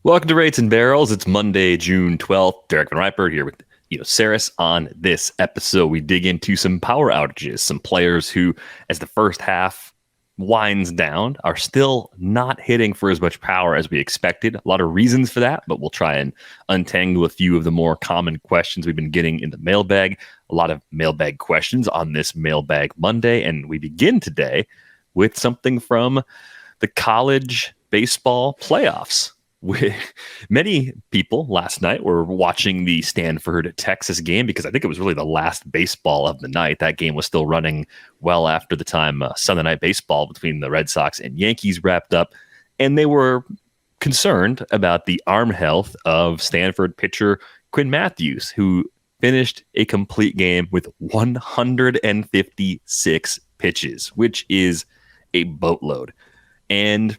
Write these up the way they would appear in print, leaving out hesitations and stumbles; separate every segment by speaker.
Speaker 1: Welcome to Rates and Barrels. It's Monday, June 12th. Derek Van Riper here with Saris. On this episode, we dig into some power outages, some players who, as the first half winds down, are still not hitting for as much power as we expected. A lot of reasons for that, but we'll try and untangle a few of the more common questions we've been getting in the mailbag. A lot of mailbag questions on this Mailbag Monday, and we begin today with something from the college baseball playoffs. Many people last night were watching the Stanford-Texas game because I think it was really the last baseball of the night. That game was still running well after the time Sunday night baseball between the Red Sox and Yankees wrapped up, and they were concerned about the arm health of Stanford pitcher Quinn Mathews, who finished a complete game with 156 pitches, which is a boatload. And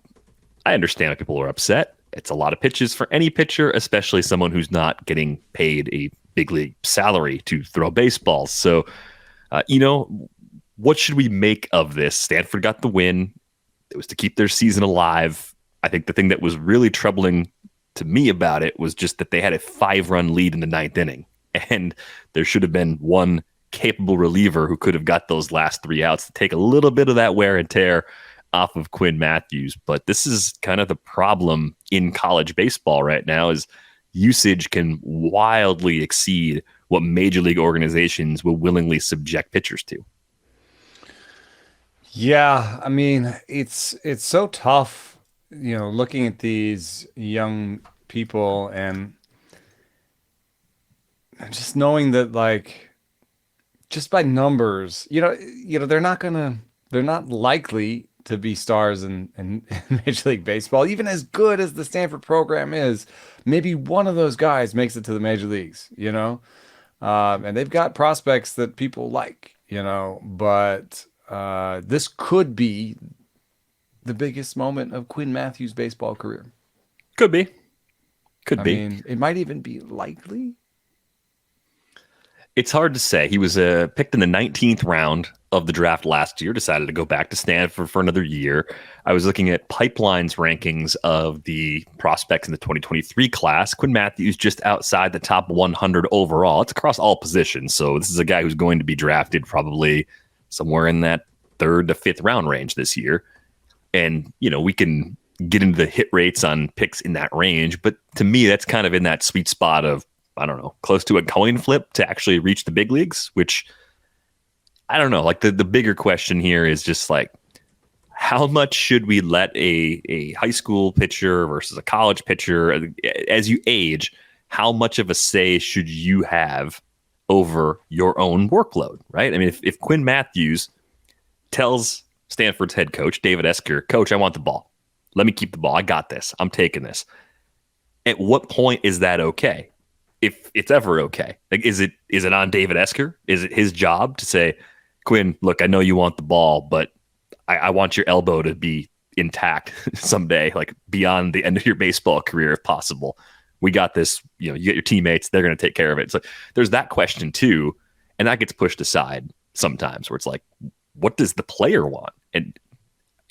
Speaker 1: I understand why people are upset. It's a lot of pitches for any pitcher, especially someone who's not getting paid a big league salary to throw baseballs. So, what should we make of this? Stanford got the win. It was to keep their season alive. I think the thing that was really troubling to me about it was just that they had a 5-run lead in the ninth inning, and there should have been one capable reliever who could have got those last 3 outs to take a little bit of that wear and tear off of Quinn Mathews. But this is kind of the problem in college baseball right now, is usage can wildly exceed what major league organizations will willingly subject pitchers to.
Speaker 2: Yeah, I mean, it's so tough, looking at these young people and just knowing that, like, just by numbers, they're not likely to be stars in Major League Baseball. Even as good as the Stanford program is, maybe one of those guys makes it to the major leagues, and they've got prospects that people like, but this could be the biggest moment of Quinn Mathews' baseball career.
Speaker 1: Could be. I
Speaker 2: mean, it might even be likely.
Speaker 1: It's hard to say. He was picked in the 19th round of the draft last year, decided to go back to Stanford for another year. I was looking at Pipeline's rankings of the prospects in the 2023 class. Quinn Mathews just outside the top 100 overall. It's across all positions. So this is a guy who's going to be drafted probably somewhere in that 3rd to 5th round range this year. And, we can get into the hit rates on picks in that range. But to me, that's kind of in that sweet spot of, I don't know, close to a coin flip to actually reach the big leagues, which I don't know. Like the bigger question here is just like, how much should we let a high school pitcher versus a college pitcher, as you age, how much of a say should you have over your own workload, right? I mean, if Quinn Mathews tells Stanford's head coach, David Esker, coach, I want the ball. Let me keep the ball. I got this. I'm taking this. At what point is that okay? If it's ever okay. Like, is it on David Esker? Is it his job to say, Quinn, look, I know you want the ball, but I want your elbow to be intact someday, like beyond the end of your baseball career, if possible. We got this, you get your teammates, they're going to take care of it. So there's that question too. And that gets pushed aside sometimes, where it's like, what does the player want? And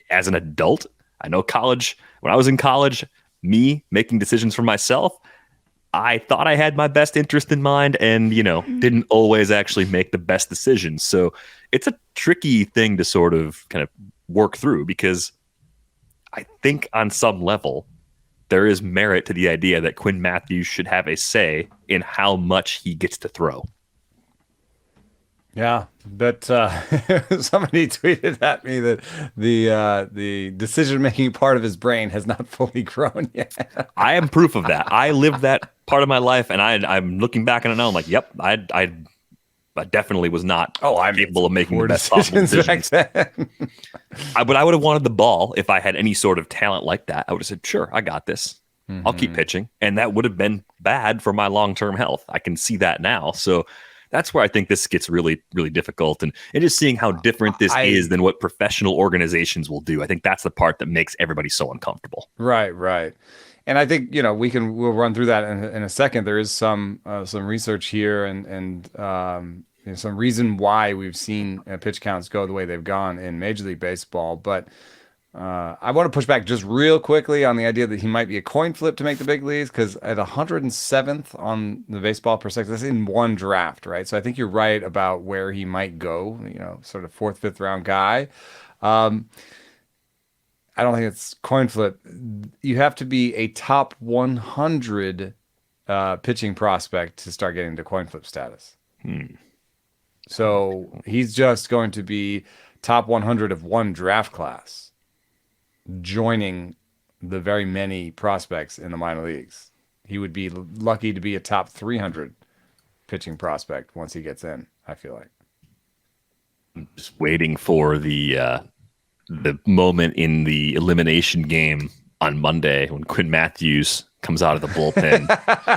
Speaker 1: as an adult, I know when I was in college, me making decisions for myself, I thought I had my best interest in mind and, didn't always actually make the best decisions. So it's a tricky thing to sort of kind of work through, because I think on some level there is merit to the idea that Quinn Mathews should have a say in how much he gets to throw.
Speaker 2: Yeah, but somebody tweeted at me that the decision-making part of his brain has not fully grown yet.
Speaker 1: I am proof of that. I lived that part of my life, and I'm looking back on it now. I'm like, yep, I definitely was not capable of making the best possible decisions.
Speaker 2: Back then.
Speaker 1: But I would have wanted the ball if I had any sort of talent like that. I would have said, sure, I got this. I'll keep pitching. And that would have been bad for my long-term health. I can see that now. So that's where I think this gets really, really difficult. And just seeing how different this is than what professional organizations will do. I think that's the part that makes everybody so uncomfortable.
Speaker 2: Right. And I think, we'll run through that in a second. There is some research here and some reason why we've seen pitch counts go the way they've gone in Major League Baseball. But I want to push back just real quickly on the idea that he might be a coin flip to make the big leagues because at 107th on the Baseball Prospectus, that's in one draft, right? So I think you're right about where he might go, sort of fourth, fifth round guy. Um, I don't think it's coin flip. You have to be a top 100 pitching prospect to start getting to coin flip status. So he's just going to be top 100 of one draft class, joining the very many prospects in the minor leagues. He would be lucky to be a top 300 pitching prospect once he gets in, I feel like.
Speaker 1: I'm just waiting for the moment in the elimination game on Monday when Quinn Mathews comes out of the bullpen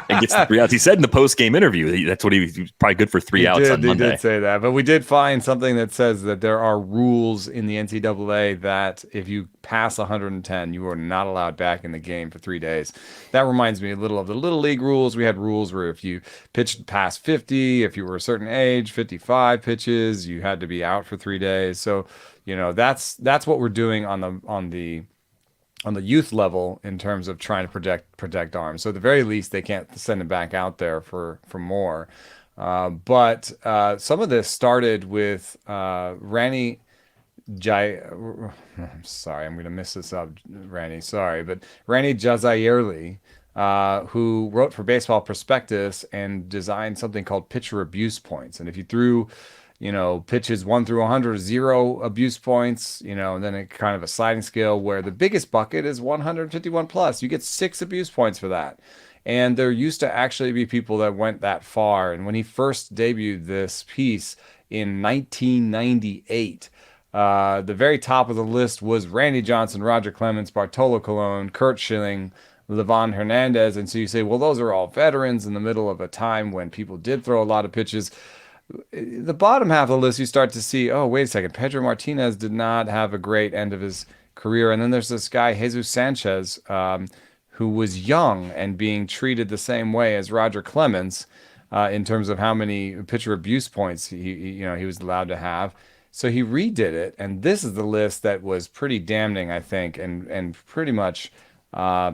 Speaker 1: and gets the 3 outs. He said in the post-game interview that's what he was probably good for 3 outs on Monday.
Speaker 2: He did say that, but we did find something that says that there are rules in the NCAA that if you pass 110, you are not allowed back in the game for 3 days. That reminds me a little of the Little League rules. We had rules where if you pitched past 50, if you were a certain age, 55 pitches, you had to be out for 3 days. So, that's what we're doing on the youth level in terms of trying to protect arms. So at the very least, they can't send him back out there for more. But some of this started with Randy I'm sorry, I'm going to mess this up, Randy. Sorry, but Randy Jazayerli, who wrote for Baseball Prospectus and designed something called pitcher abuse points. And if you threw pitches 1 through 100, 0 abuse points, and then it kind of a sliding scale where the biggest bucket is 151 plus. You get 6 abuse points for that. And there used to actually be people that went that far. And when he first debuted this piece in 1998, the very top of the list was Randy Johnson, Roger Clemens, Bartolo Colon, Kurt Schilling, Livan Hernandez. And so you say, well, those are all veterans in the middle of a time when people did throw a lot of pitches. The bottom half of the list, you start to see, oh, wait a second, Pedro Martinez did not have a great end of his career. And then there's this guy, Jesus Sanchez, who was young and being treated the same way as Roger Clemens in terms of how many pitcher abuse points he was allowed to have. So he redid it. And this is the list that was pretty damning, I think, and pretty much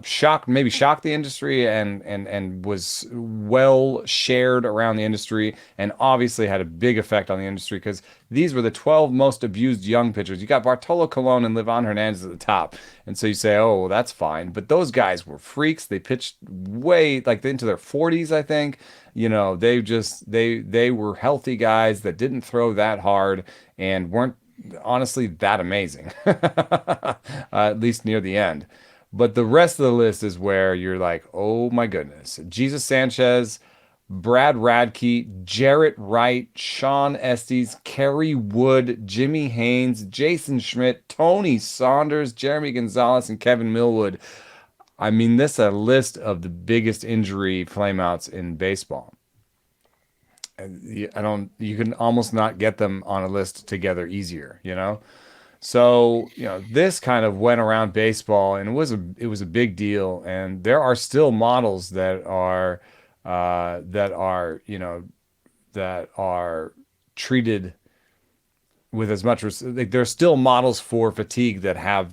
Speaker 2: shocked the industry and was well shared around the industry and obviously had a big effect on the industry because these were the 12 most abused young pitchers. You got Bartolo Colon and Livan Hernandez at the top. And so you say, oh, well, that's fine. But those guys were freaks. They pitched way into their 40s, I think. They were healthy guys that didn't throw that hard and weren't honestly that amazing, at least near the end. But the rest of the list is where you're like, oh my goodness. Jesus Sanchez, Brad Radke, Jarrett Wright, Sean Estes, Kerry Wood, Jimmy Haynes, Jason Schmidt, Tony Saunders, Jeremy Gonzalez, and Kevin Millwood. I mean, this is a list of the biggest injury flameouts in baseball. You can almost not get them on a list together easier, So, this kind of went around baseball and it was a big deal. And there are still models that are treated with as much, there's still models for fatigue that have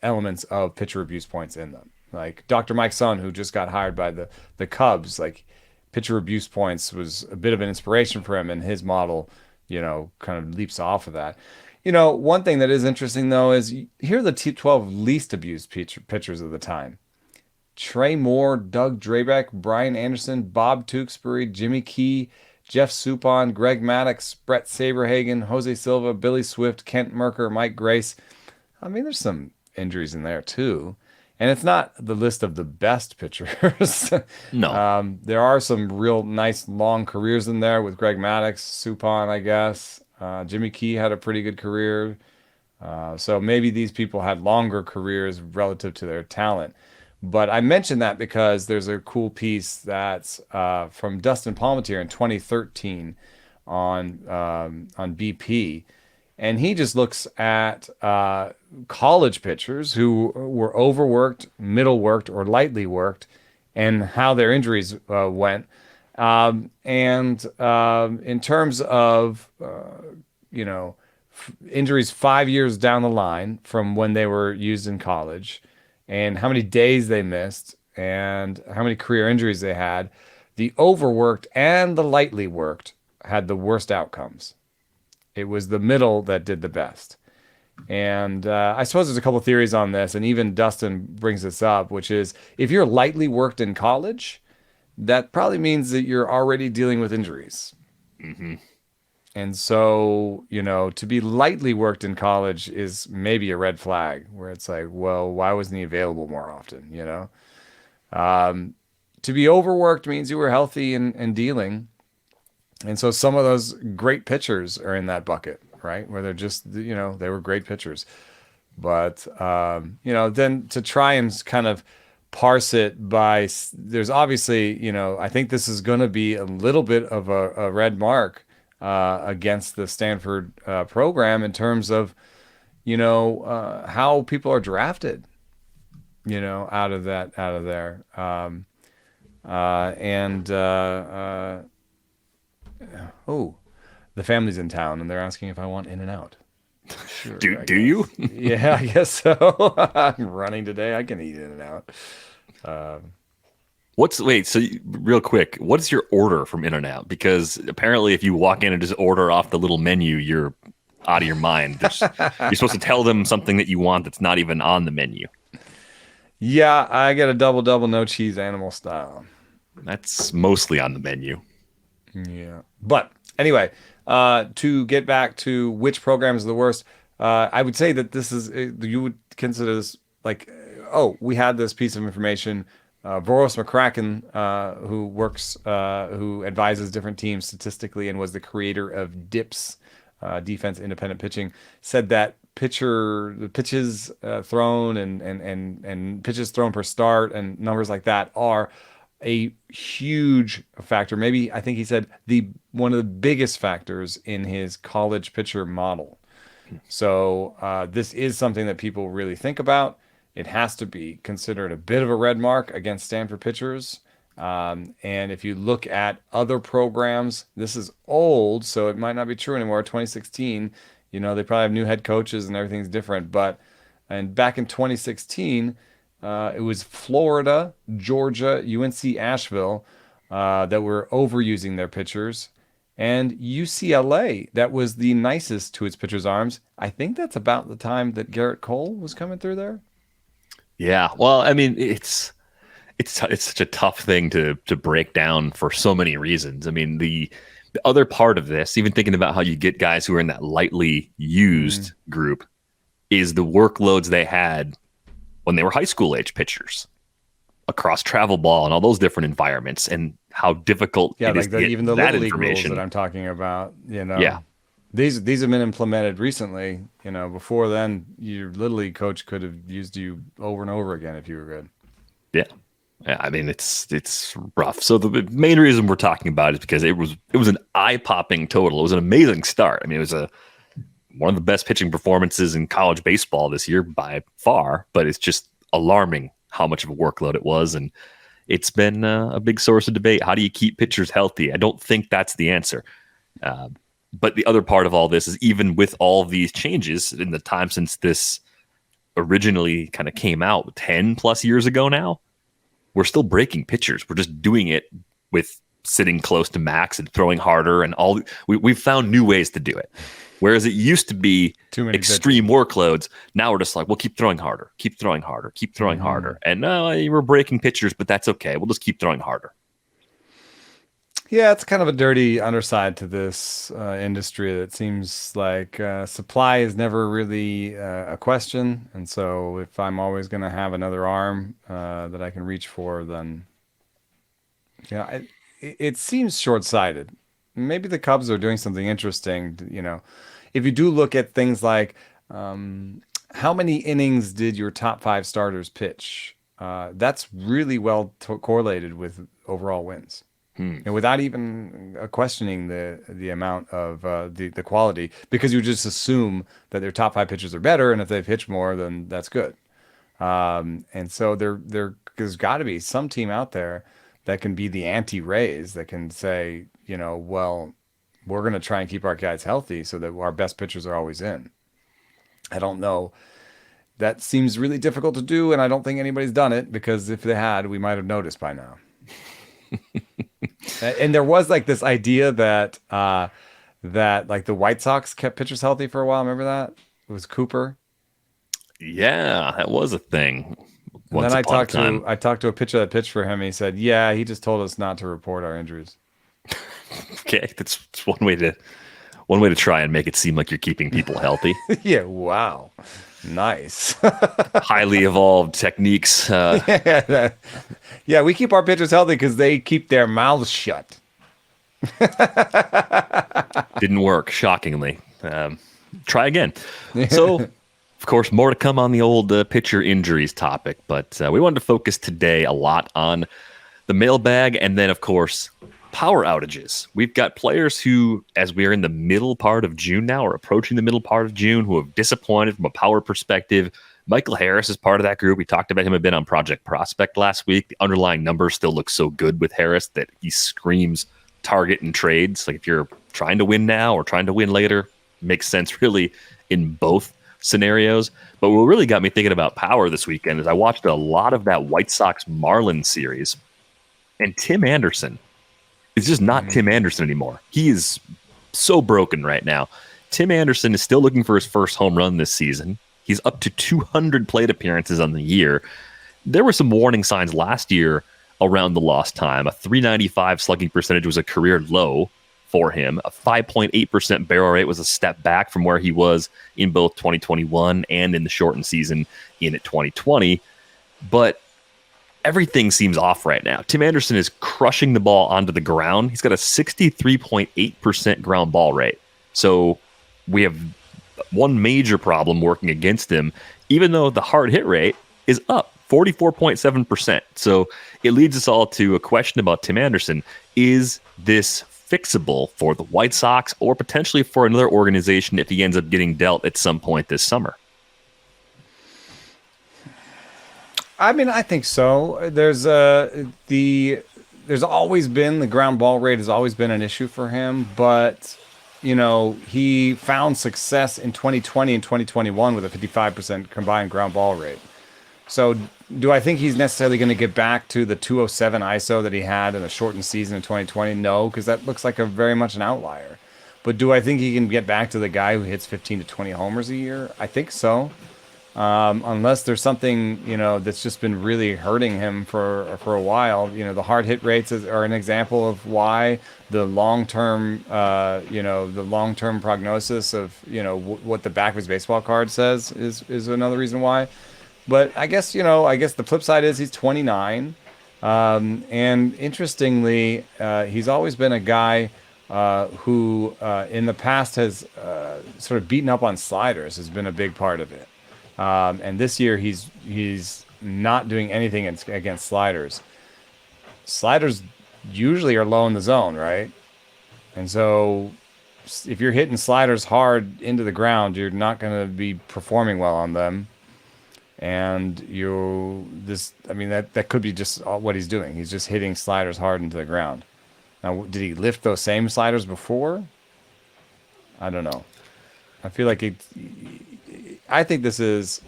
Speaker 2: elements of pitcher abuse points in them. Like Dr. Mike Sun, who just got hired by the Cubs, like pitcher abuse points was a bit of an inspiration for him, and his model, kind of leaps off of that. One thing that is interesting, though, is here are the 12 least abused pitchers of the time. Trey Moore, Doug Drabeck, Brian Anderson, Bob Tewksbury, Jimmy Key, Jeff Suppan, Greg Maddux, Brett Saberhagen, Jose Silva, Billy Swift, Kent Merker, Mike Grace. I mean, there's some injuries in there, too. And it's not the list of the best pitchers.
Speaker 1: No.
Speaker 2: There are some real nice long careers in there with Greg Maddux, Suppan, I guess. Jimmy Key had a pretty good career. So maybe these people had longer careers relative to their talent. But I mentioned that because there's a cool piece that's from Dustin Palmatier in 2013 on BP. And he just looks at college pitchers who were overworked, middle-worked, or lightly worked, and how their injuries went. And in terms of, injuries 5 years down the line from when they were used in college, and how many days they missed, and how many career injuries they had, the overworked and the lightly worked had the worst outcomes. It was the middle that did the best. And I suppose there's a couple theories on this, and even Dustin brings this up, which is if you're lightly worked in college, that probably means that you're already dealing with injuries.
Speaker 1: Hmm.
Speaker 2: And so, to be lightly worked in college is maybe a red flag where it's like, well, why wasn't he available more often? To be overworked means you were healthy and dealing. And so some of those great pitchers are in that bucket, right? Where they're just, they were great pitchers. But, then to try and kind of parse it by, there's obviously, I think this is going to be a little bit of a red mark against the Stanford program in terms of, how people are drafted, out of there. Oh, the family's in town and they're asking if I want In and Out. Sure,
Speaker 1: Do you?
Speaker 2: Yeah, I guess so. I'm running today. I can eat In and Out.
Speaker 1: Real quick, what's your order from In-N-Out? Because apparently if you walk in and just order off the little menu, you're out of your mind. You're supposed to tell them something that you want that's not even on the menu.
Speaker 2: Yeah, I get a double no cheese animal style.
Speaker 1: That's mostly on the menu.
Speaker 2: Yeah. But anyway, to get back to which program is the worst, I would say that you would consider this like, we had this piece of information. Boris McCracken, who advises different teams statistically and was the creator of DIPS, defense independent pitching, said that the pitches thrown and pitches thrown per start and numbers like that are a huge factor. Maybe I think he said one of the biggest factors in his college pitcher model. So this is something that people really think about. It has to be considered a bit of a red mark against Stanford pitchers. And if you look at other programs, this is old, so it might not be true anymore. 2016, they probably have new head coaches and everything's different. And back in 2016, it was Florida, Georgia, UNC Asheville that were overusing their pitchers, and UCLA that was the nicest to its pitchers' arms. I think that's about the time that Garrett Cole was coming through there.
Speaker 1: Yeah, well, I mean, it's such a tough thing to break down for so many reasons. I mean, the other part of this, even thinking about how you get guys who are in that lightly used group, is the workloads they had when they were high school age pitchers across travel ball and all those different environments, and how difficult it is to get
Speaker 2: even the
Speaker 1: that
Speaker 2: little league rules
Speaker 1: information
Speaker 2: that I'm talking about.
Speaker 1: Yeah.
Speaker 2: These have been implemented recently. Before then, your little league coach could have used you over and over again if you were good.
Speaker 1: Yeah. I mean, it's rough. So the main reason we're talking about it is because it was an eye-popping total. It was an amazing start. I mean, it was one of the best pitching performances in college baseball this year by far, but it's just alarming how much of a workload it was. And it's been a big source of debate. How do you keep pitchers healthy? I don't think that's the answer. But the other part of all this is, even with all these changes in the time since this originally kind of came out 10 plus years ago now, we're still breaking pitchers. We're just doing it with sitting close to max and throwing harder, and we've found new ways to do it. Whereas it used to be extreme workloads, now we're just like, we'll keep throwing harder, keep throwing harder, keep throwing harder. And we're breaking pitchers, but that's okay. We'll just keep throwing harder.
Speaker 2: Yeah, it's kind of a dirty underside to this industry that seems like supply is never really a question. And so if I'm always going to have another arm that I can reach for, then it seems short-sighted. Maybe the Cubs are doing something interesting. If you do look at things like how many innings did your top 5 starters pitch, that's really well correlated with overall wins. And without even questioning the amount of the quality, because you just assume that their top 5 pitchers are better, and if they pitch more, then that's good. And so there's got to be some team out there that can be the anti-Rays, that can say, well, we're going to try and keep our guys healthy so that our best pitchers are always in. I don't know. That seems really difficult to do, and I don't think anybody's done it, because if they had, we might have noticed by now. And there was like this idea that that like the White Sox kept pitchers healthy for a while. Remember that? It was Cooper.
Speaker 1: Yeah, that was a thing.
Speaker 2: And then I talked to a pitcher that pitched for him. He said, "Yeah, he just told us not to report our injuries."
Speaker 1: Okay, that's one way to try and make it seem like you're keeping people healthy.
Speaker 2: Yeah, wow. Nice.
Speaker 1: Highly evolved techniques.
Speaker 2: Yeah, we keep our pitchers healthy because they keep their mouths shut.
Speaker 1: Didn't work, shockingly. Try again. So, of course, more to come on the old pitcher injuries topic, but we wanted to focus today a lot on the mailbag and then, of course, power outages. We've got players who, as we are in the middle part of June now, or approaching the middle part of June, who have disappointed from a power perspective. Michael Harris is part of that group. We talked about him a bit on Project Prospect last week. The underlying numbers still look so good with Harris that he screams target and trades. Like if you're trying to win now or trying to win later, makes sense really in both scenarios. But what really got me thinking about power this weekend is I watched a lot of that White Sox Marlins series, and Tim Anderson is just not Tim Anderson anymore. He is so broken right now. Tim Anderson is still looking for his first home run this season. He's up to 200 plate appearances on the year. There were some warning signs last year around the lost time. A .395 slugging percentage was a career low for him. A 5.8% barrel rate was a step back from where he was in both 2021 and in the shortened season in 2020. But everything seems off right now. Tim Anderson is crushing the ball onto the ground. He's got a 63.8% ground ball rate. So we have one major problem working against him, even though the hard hit rate is up 44.7%. So it leads us all to a question about Tim Anderson. Is this fixable for the White Sox or potentially for another organization if he ends up getting dealt at some point this summer?
Speaker 2: I mean, I think so. There's always been the ground ball rate has always been an issue for him, but you know, he found success in 2020 and 2021 with a 55% combined ground ball rate. So do I think he's necessarily going to get back to the 207 ISO that he had in a shortened season in 2020? No, because that looks like a very much an outlier. But do I think he can get back to the guy who hits 15 to 20 homers a year? I think so. Unless there's something, you know, that's just been really hurting him for a while. You know, the hard hit rates are an example of why the long-term, the long-term prognosis of, you know, what the back of his baseball card says is another reason why. But I guess the flip side is he's 29. And interestingly, he's always been a guy who in the past has sort of beaten up on sliders, has been a big part of it. And this year he's not doing anything against sliders. Sliders usually are low in the zone, right? And so if you're hitting sliders hard into the ground, you're not going to be performing well on them. And that could be just what he's doing. He's just hitting sliders hard into the ground. Now, did he lift those same sliders before? I don't know. I feel like I think this is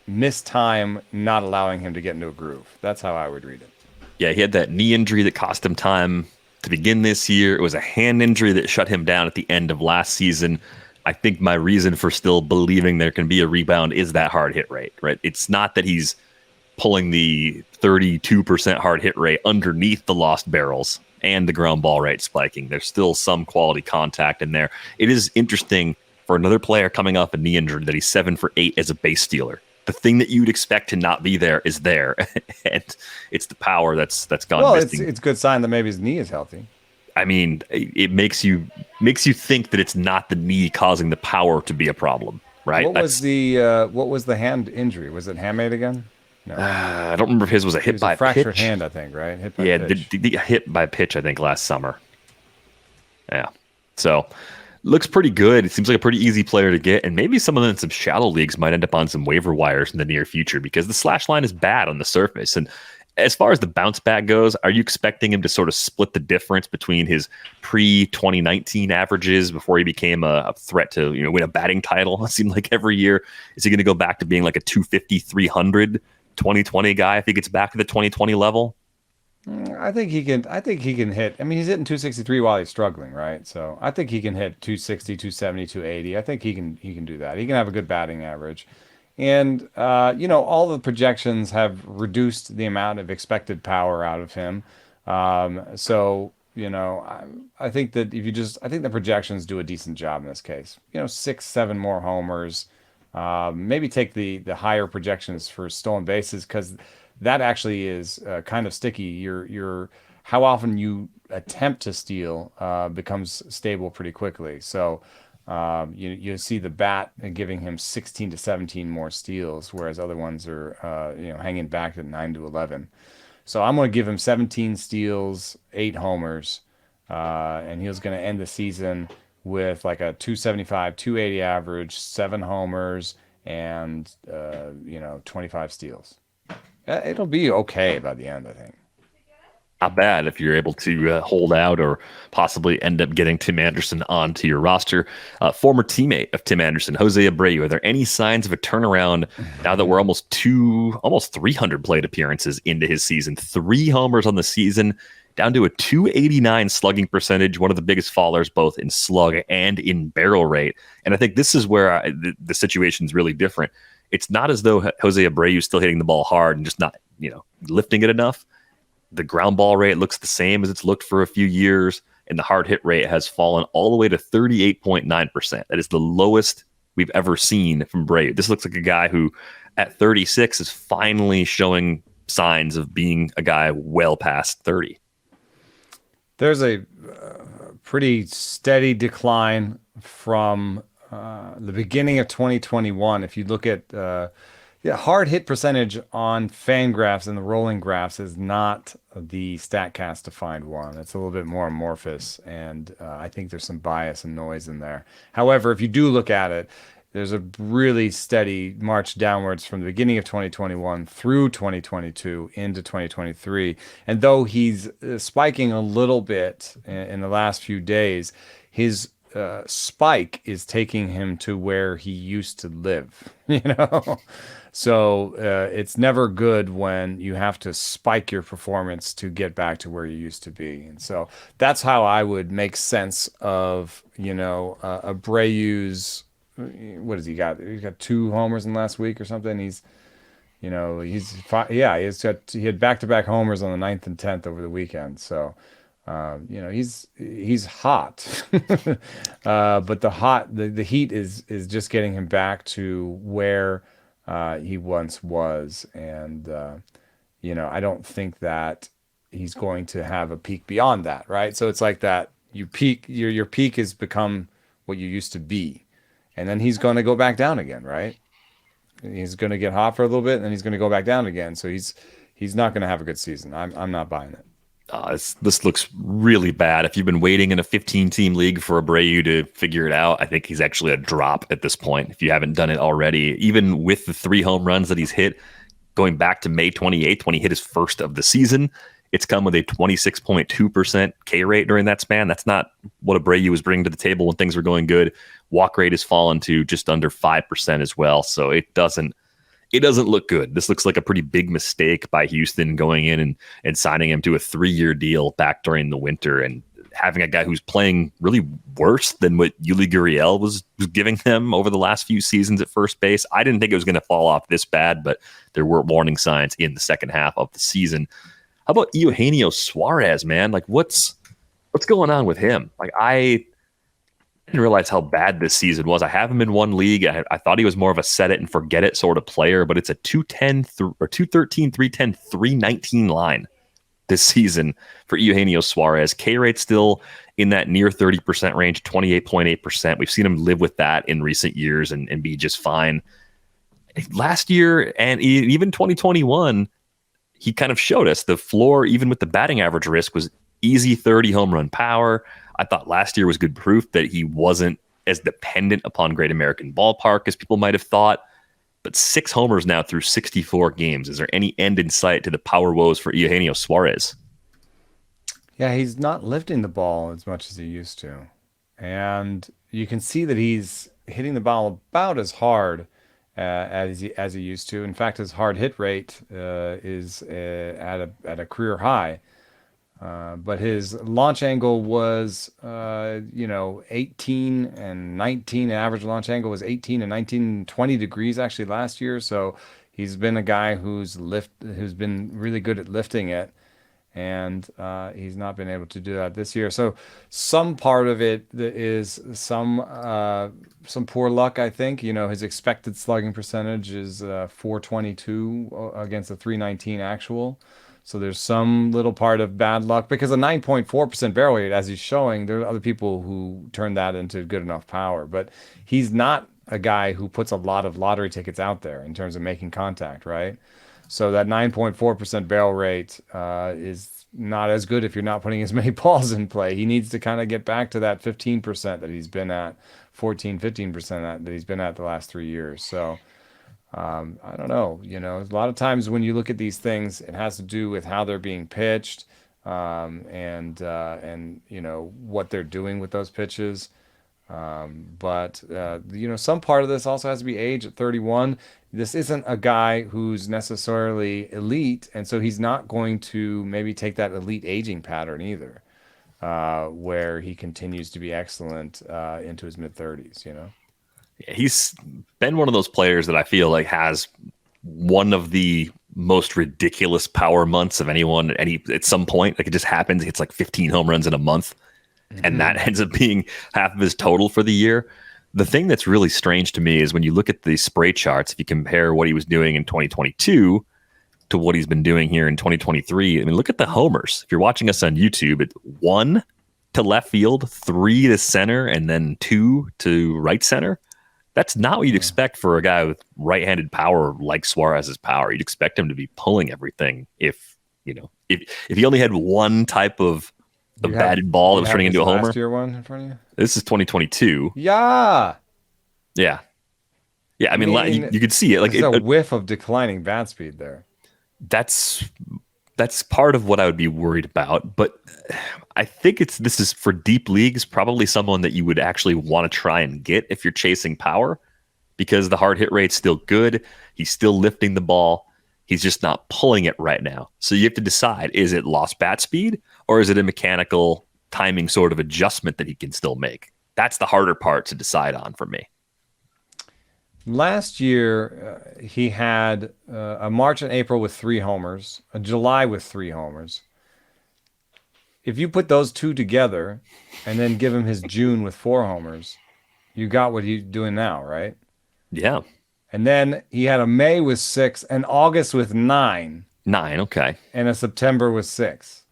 Speaker 2: missed time not allowing him to get into a groove. That's how I would read it.
Speaker 1: Yeah, he had that knee injury that cost him time to begin this year. It was a hand injury that shut him down at the end of last season. I think my reason for still believing there can be a rebound is that hard hit rate, right? It's not that he's pulling the 32% hard hit rate underneath the lost barrels and the ground ball rate spiking. There's still some quality contact in there. It is interesting for another player coming off a knee injury that he's 7 for 8 as a base stealer. The thing that you'd expect to not be there is there, and it's the power that's gone missing.
Speaker 2: Well, it's a good sign that maybe his knee is healthy.
Speaker 1: I mean, it makes you think that it's not the knee causing the power to be a problem, right?
Speaker 2: What was the hand injury? Was it handmade again? No,
Speaker 1: I don't remember if his was a hit by
Speaker 2: fractured
Speaker 1: pitch.
Speaker 2: hand, I think, right? Hit by
Speaker 1: pitch. Hit by pitch, I think, last summer. Yeah, so looks pretty good. It seems like a pretty easy player to get, and maybe some of them in some shallow leagues might end up on some waiver wires in the near future because the slash line is bad on the surface. And as far as the bounce back goes, are you expecting him to sort of split the difference between his pre-2019 averages before he became a threat to win a batting title? It seemed like every year. Is he going to go back to being like a 250, 300 2020 guy if he gets back to the 2020 level?
Speaker 2: I think he can. I think he can hit. I mean, he's hitting 263 while he's struggling, right? So I think he can hit 260, 270, 280. I think he can do that. He can have a good batting average. And all the projections have reduced the amount of expected power out of him. I think that I think the projections do a decent job in this case. 6, 7 more homers. Maybe take the higher projections for stolen bases because that actually is kind of sticky. Your how often you attempt to steal becomes stable pretty quickly. So you see the bat giving him 16 to 17 more steals, whereas other ones are hanging back at 9 to 11. So I'm going to give him 17 steals, 8 homers, and he's going to end the season with like a 275, 280 average, 7 homers, and 25 steals. It'll be okay by the end, I think.
Speaker 1: Not bad if you're able to hold out or possibly end up getting Tim Anderson onto your roster. Former teammate of Tim Anderson, José Abreu. Are there any signs of a turnaround now that we're almost 300 plate appearances into his season? 3 homers on the season, down to a 289 slugging percentage, one of the biggest fallers both in slug and in barrel rate. And I think this is where the situation is really different. It's not as though José Abreu is still hitting the ball hard and just not, lifting it enough. The ground ball rate looks the same as it's looked for a few years, and the hard hit rate has fallen all the way to 38.9%. That is the lowest we've ever seen from Abreu. This looks like a guy who, at 36, is finally showing signs of being a guy well past 30.
Speaker 2: There's a pretty steady decline from the beginning of 2021. If you look at hard hit percentage on Fangraphs and the rolling graphs is not the StatCast defined one. It's a little bit more amorphous, and I think there's some bias and noise in there. However, if you do look at it, there's a really steady march downwards from the beginning of 2021 through 2022 into 2023. And though he's spiking a little bit in the last few days, his spike is taking him to where he used to live, So it's never good when you have to spike your performance to get back to where you used to be. And so that's how I would make sense of, Abreu's, what has he got? He's got 2 homers in the last week or something. He had back-to-back homers on the 9th and 10th over the weekend. So, he's hot, but the heat is just getting him back to where he once was. And, I don't think that he's going to have a peak beyond that. Right. So it's like that you peak, your peak has become what you used to be. And then he's going to go back down again, right? He's going to get hot for a little bit, and then he's going to go back down again. So he's not going to have a good season. I'm not buying it.
Speaker 1: This looks really bad. If you've been waiting in a 15-team league for Abreu to figure it out, I think he's actually a drop at this point. If you haven't done it already, even with the 3 home runs that he's hit, going back to May 28th when he hit his first of the season, it's come with a 26.2% K rate during that span. That's not what Abreu was bringing to the table when things were going good. Walk rate has fallen to just under 5% as well. So it doesn't look good. This looks like a pretty big mistake by Houston going in and signing him to a 3-year deal back during the winter and having a guy who's playing really worse than what Yuli Gurriel was giving them over the last few seasons at first base. I didn't think it was going to fall off this bad, but there were warning signs in the second half of the season. How about Eugenio Suárez, man? Like, what's going on with him? Like, I didn't realize how bad this season was. I have him in one league. I thought he was more of a set it and forget it sort of player, but it's a 210 or 213, 310, 319 line this season for Eugenio Suárez. K rate still in that near 30% range, 28.8%. We've seen him live with that in recent years and be just fine. Last year and even 2021, he kind of showed us the floor, even with the batting average risk, was easy 30 home run power. I thought last year was good proof that he wasn't as dependent upon Great American Ballpark as people might have thought. but 6 homers now through 64 games. Is there any end in sight to the power woes for Eugenio Suárez?
Speaker 2: Yeah, he's not lifting the ball as much as he used to. And you can see that he's hitting the ball about as hard as he used to. In fact, his hard hit rate is at a career high. But his launch angle was, 18 and 19. Average launch angle was 18 and 19, 20 degrees actually last year. So he's been a guy who's been really good at lifting it, and he's not been able to do that this year. So some part of it is some poor luck, I think. His expected slugging percentage is 422 against a 319 actual. So there's some little part of bad luck, because a 9.4% barrel rate, as he's showing, there are other people who turn that into good enough power. But he's not a guy who puts a lot of lottery tickets out there in terms of making contact, right? So that 9.4% barrel rate is not as good if you're not putting as many balls in play. He needs to kind of get back to that 15% that he's been at, 14, 15% that he's been at the last 3 years. So I don't know. A lot of times when you look at these things, it has to do with how they're being pitched, and what they're doing with those pitches. But some part of this also has to be age at 31. This isn't a guy who's necessarily elite, and so he's not going to maybe take that elite aging pattern either, where he continues to be excellent into his mid 30s.
Speaker 1: He's been one of those players that I feel like has one of the most ridiculous power months of anyone at some point. Like, it just happens. It's like 15 home runs in a month, and that ends up being half of his total for the year. The thing that's really strange to me is when you look at the spray charts, if you compare what he was doing in 2022 to what he's been doing here in 2023, I mean, look at the homers. If you're watching us on YouTube, it's 1 to left field, 3 to center, and then 2 to right center. That's not what you'd expect for a guy with right-handed power like Suarez's power. You'd expect him to be pulling everything. If he only had one type of batted ball that was turning into a homer.
Speaker 2: Last year one in front of you?
Speaker 1: This is 2022.
Speaker 2: Yeah.
Speaker 1: Yeah. I mean, you could see it. Like,
Speaker 2: there's a whiff of declining bat speed there.
Speaker 1: That's part of what I would be worried about. But I think this is for deep leagues, probably someone that you would actually want to try and get if you're chasing power, because the hard hit rate's still good. He's still lifting the ball. He's just not pulling it right now. So you have to decide, is it lost bat speed, or is it a mechanical timing sort of adjustment that he can still make? That's the harder part to decide on for me.
Speaker 2: Last year, he had a March and April with 3 homers, a July with 3 homers. If you put those two together and then give him his June with 4 homers, you got what he's doing now, right?
Speaker 1: Yeah.
Speaker 2: And then he had a May with 6, an August with 9.
Speaker 1: 9, okay.
Speaker 2: And a September with 6.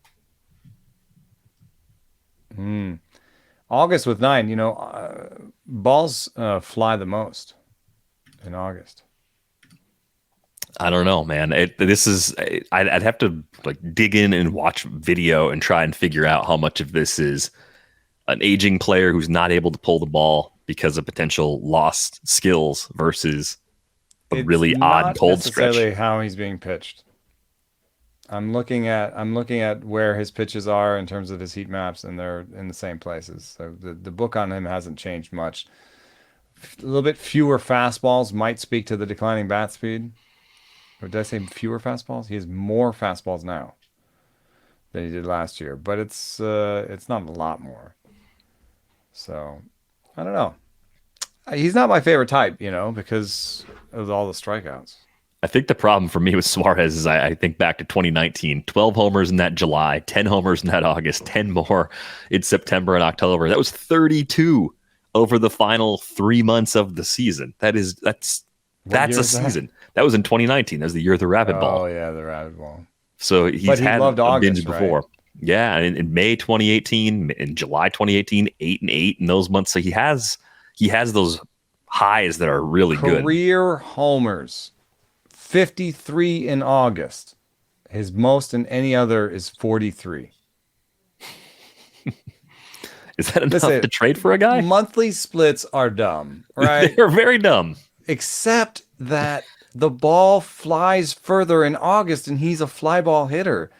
Speaker 2: August with 9, balls fly the most in August.
Speaker 1: I don't know, man. I'd have to dig in and watch video and try and figure out how much of this is an aging player who's not able to pull the ball because of potential lost skills versus a really odd cold stretch.
Speaker 2: Not necessarily how he's being pitched. I'm looking at where his pitches are in terms of his heat maps, and they're in the same places. So the book on him hasn't changed much. A little bit fewer fastballs might speak to the declining bat speed. Or did I say fewer fastballs? He has more fastballs now than he did last year, but it's not a lot more. So I don't know. He's not my favorite type, because of all the strikeouts.
Speaker 1: I think the problem for me with Suarez is I think back to 2019, 12 homers in that July, 10 homers in that August, 10 more in September and October. That was 32 over the final 3 months of the season. That's a season. That was in 2019. That was the year of the rabbit ball.
Speaker 2: Oh yeah, the rabbit ball.
Speaker 1: So he had
Speaker 2: loved August,
Speaker 1: Binge before. Right? Yeah, in May 2018, in July 2018, 8-8 in those months. So he has those highs that are really good.
Speaker 2: Career homers, 53 in August. His most in any other is 43.
Speaker 1: Is that enough to trade for a guy?
Speaker 2: Monthly splits are dumb, right?
Speaker 1: They're very dumb.
Speaker 2: Except that the ball flies further in August and he's a fly ball hitter.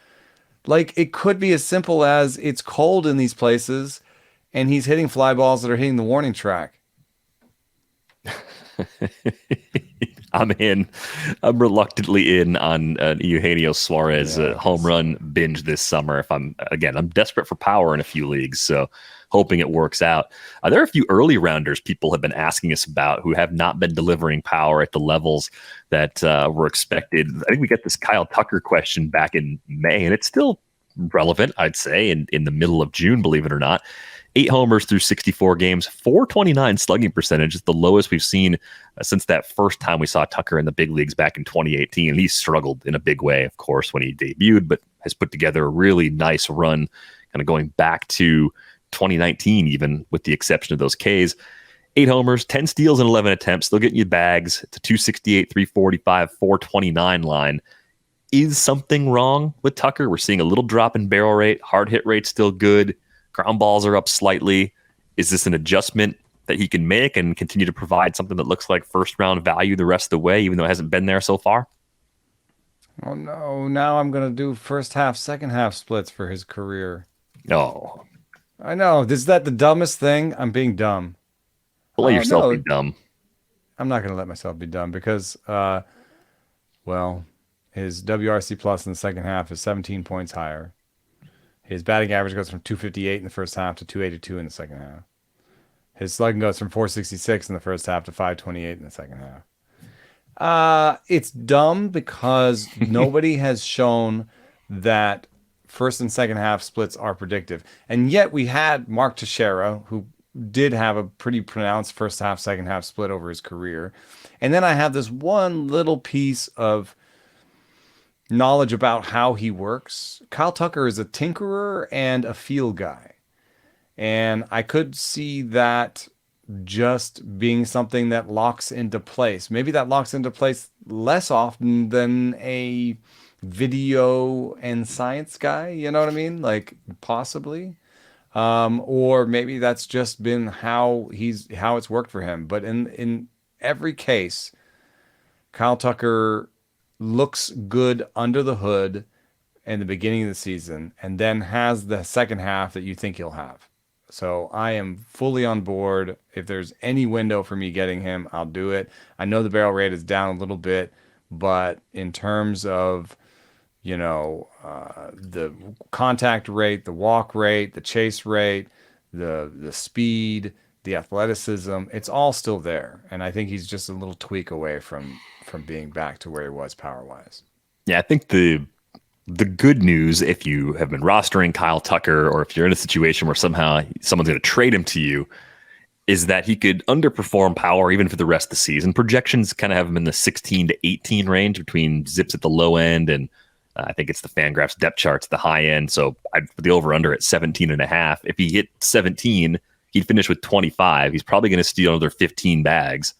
Speaker 2: Like, it could be as simple as it's cold in these places and he's hitting fly balls that are hitting the warning track.
Speaker 1: I'm in. I'm reluctantly in on Eugenio Suárez home run binge this summer. I'm desperate for power in a few leagues, so hoping it works out. There are a few early rounders people have been asking us about who have not been delivering power at the levels that were expected. I think we got this Kyle Tucker question back in May, and it's still relevant, I'd say, in the middle of June, believe it or not. 8 homers through 64 games, 429 slugging percentage is the lowest we've seen since that first time we saw Tucker in the big leagues back in 2018. He struggled in a big way, of course, when he debuted, but has put together a really nice run kind of going back to 2019, even with the exception of those Ks. 8 homers, 10 steals, and 11 attempts. Still getting you bags. It's a 268, 345, 429 line. Is something wrong with Tucker? We're seeing a little drop in barrel rate. Hard hit rate still good. Ground balls are up slightly. Is this an adjustment that he can make and continue to provide something that looks like first round value the rest of the way, even though it hasn't been there so far?
Speaker 2: Oh no, now I'm going to do first half, second half splits for his career.
Speaker 1: No.
Speaker 2: I know. Is that the dumbest thing? I'm being dumb.
Speaker 1: Let yourself be dumb.
Speaker 2: I'm not going to let myself be dumb because, his WRC plus in the second half is 17 points higher. His batting average goes from 258 in the first half to 282 in the second half. His slugging goes from 466 in the first half to 528 in the second half. It's dumb because nobody has shown that first and second half splits are predictive. And yet we had Mark Teixeira, who did have a pretty pronounced first half, second half split over his career. And then I have this one little piece of knowledge about how he works. Kyle Tucker is a tinkerer and a feel guy. And I could see that just being something that locks into place. Maybe that locks into place less often than a video and science guy, you know what I mean? Like, possibly. Or maybe that's just been how it's worked for him. But in every case, Kyle Tucker looks good under the hood in the beginning of the season and then has the second half that you think he'll have. So I am fully on board. If there's any window for me getting him, I'll do it. I know the barrel rate is down a little bit, but in terms of, the contact rate, the walk rate, the chase rate, the speed, the athleticism, it's all still there. And I think he's just a little tweak away from being back to where he was power-wise.
Speaker 1: Yeah, I think the good news, if you have been rostering Kyle Tucker or if you're in a situation where somehow someone's going to trade him to you, is that he could underperform power even for the rest of the season. Projections kind of have him in the 16 to 18 range between zips at the low end and I think it's the Fangraphs depth charts at the high end. So I'd put the over-under at 17.5. If he hit 17, he'd finish with 25. He's probably going to steal another 15 bags.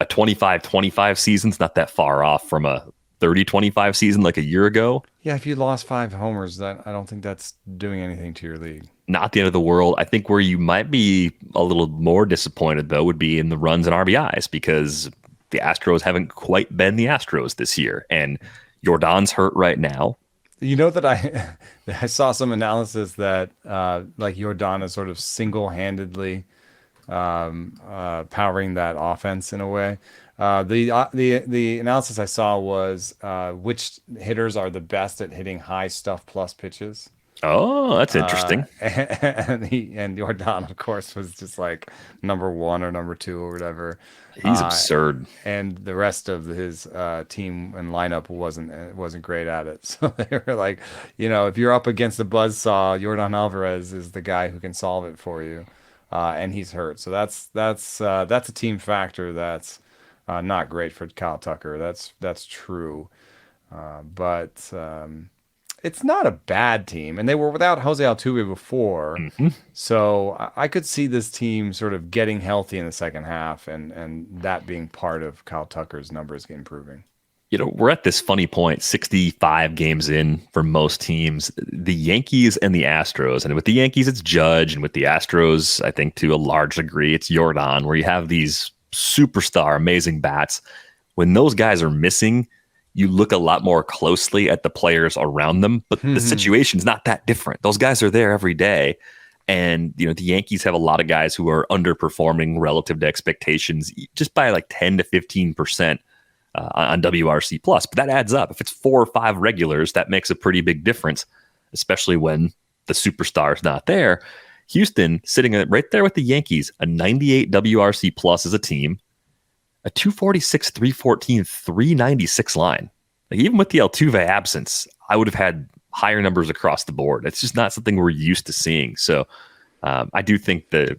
Speaker 1: A 25-25 season's not that far off from a 30-25 season like a year ago.
Speaker 2: Yeah, if you lost 5 homers, I don't think that's doing anything to your league.
Speaker 1: Not the end of the world. I think where you might be a little more disappointed, though, would be in the runs and RBIs because the Astros haven't quite been the Astros this year. And Jordan's hurt right now.
Speaker 2: You know that I saw some analysis that Jordan is sort of single-handedly powering that offense in a way. The analysis I saw was which hitters are the best at hitting high stuff plus pitches.
Speaker 1: Oh, that's interesting.
Speaker 2: And Jordan, of course, was just like number 1 or number 2 or whatever.
Speaker 1: He's absurd.
Speaker 2: And the rest of his team and lineup wasn't great at it. So they were like, if you're up against a buzzsaw, Jordan Alvarez is the guy who can solve it for you. And he's hurt. So that's a team factor that's not great for Kyle Tucker. That's true. But it's not a bad team, and they were without Jose Altuve before, so I could see this team sort of getting healthy in the second half, and that being part of Kyle Tucker's numbers improving.
Speaker 1: We're at this funny point, 65 games in for most teams, the Yankees and the Astros, and with the Yankees, it's Judge, and with the Astros, I think to a large degree, it's Jordan, where you have these superstar, amazing bats When those guys are missing, you look a lot more closely at the players around them, but the situation's not that different. Those guys are there every day. And, the Yankees have a lot of guys who are underperforming relative to expectations just by like 10 to 15% on WRC plus. But that adds up. If it's 4 or 5 regulars, that makes a pretty big difference, especially when the superstar is not there. Houston sitting right there with the Yankees, a 98 WRC plus as a team, a 246, 314, 396 line. Like, even with the Altuve absence, I would have had higher numbers across the board. It's just not something we're used to seeing. So I do think the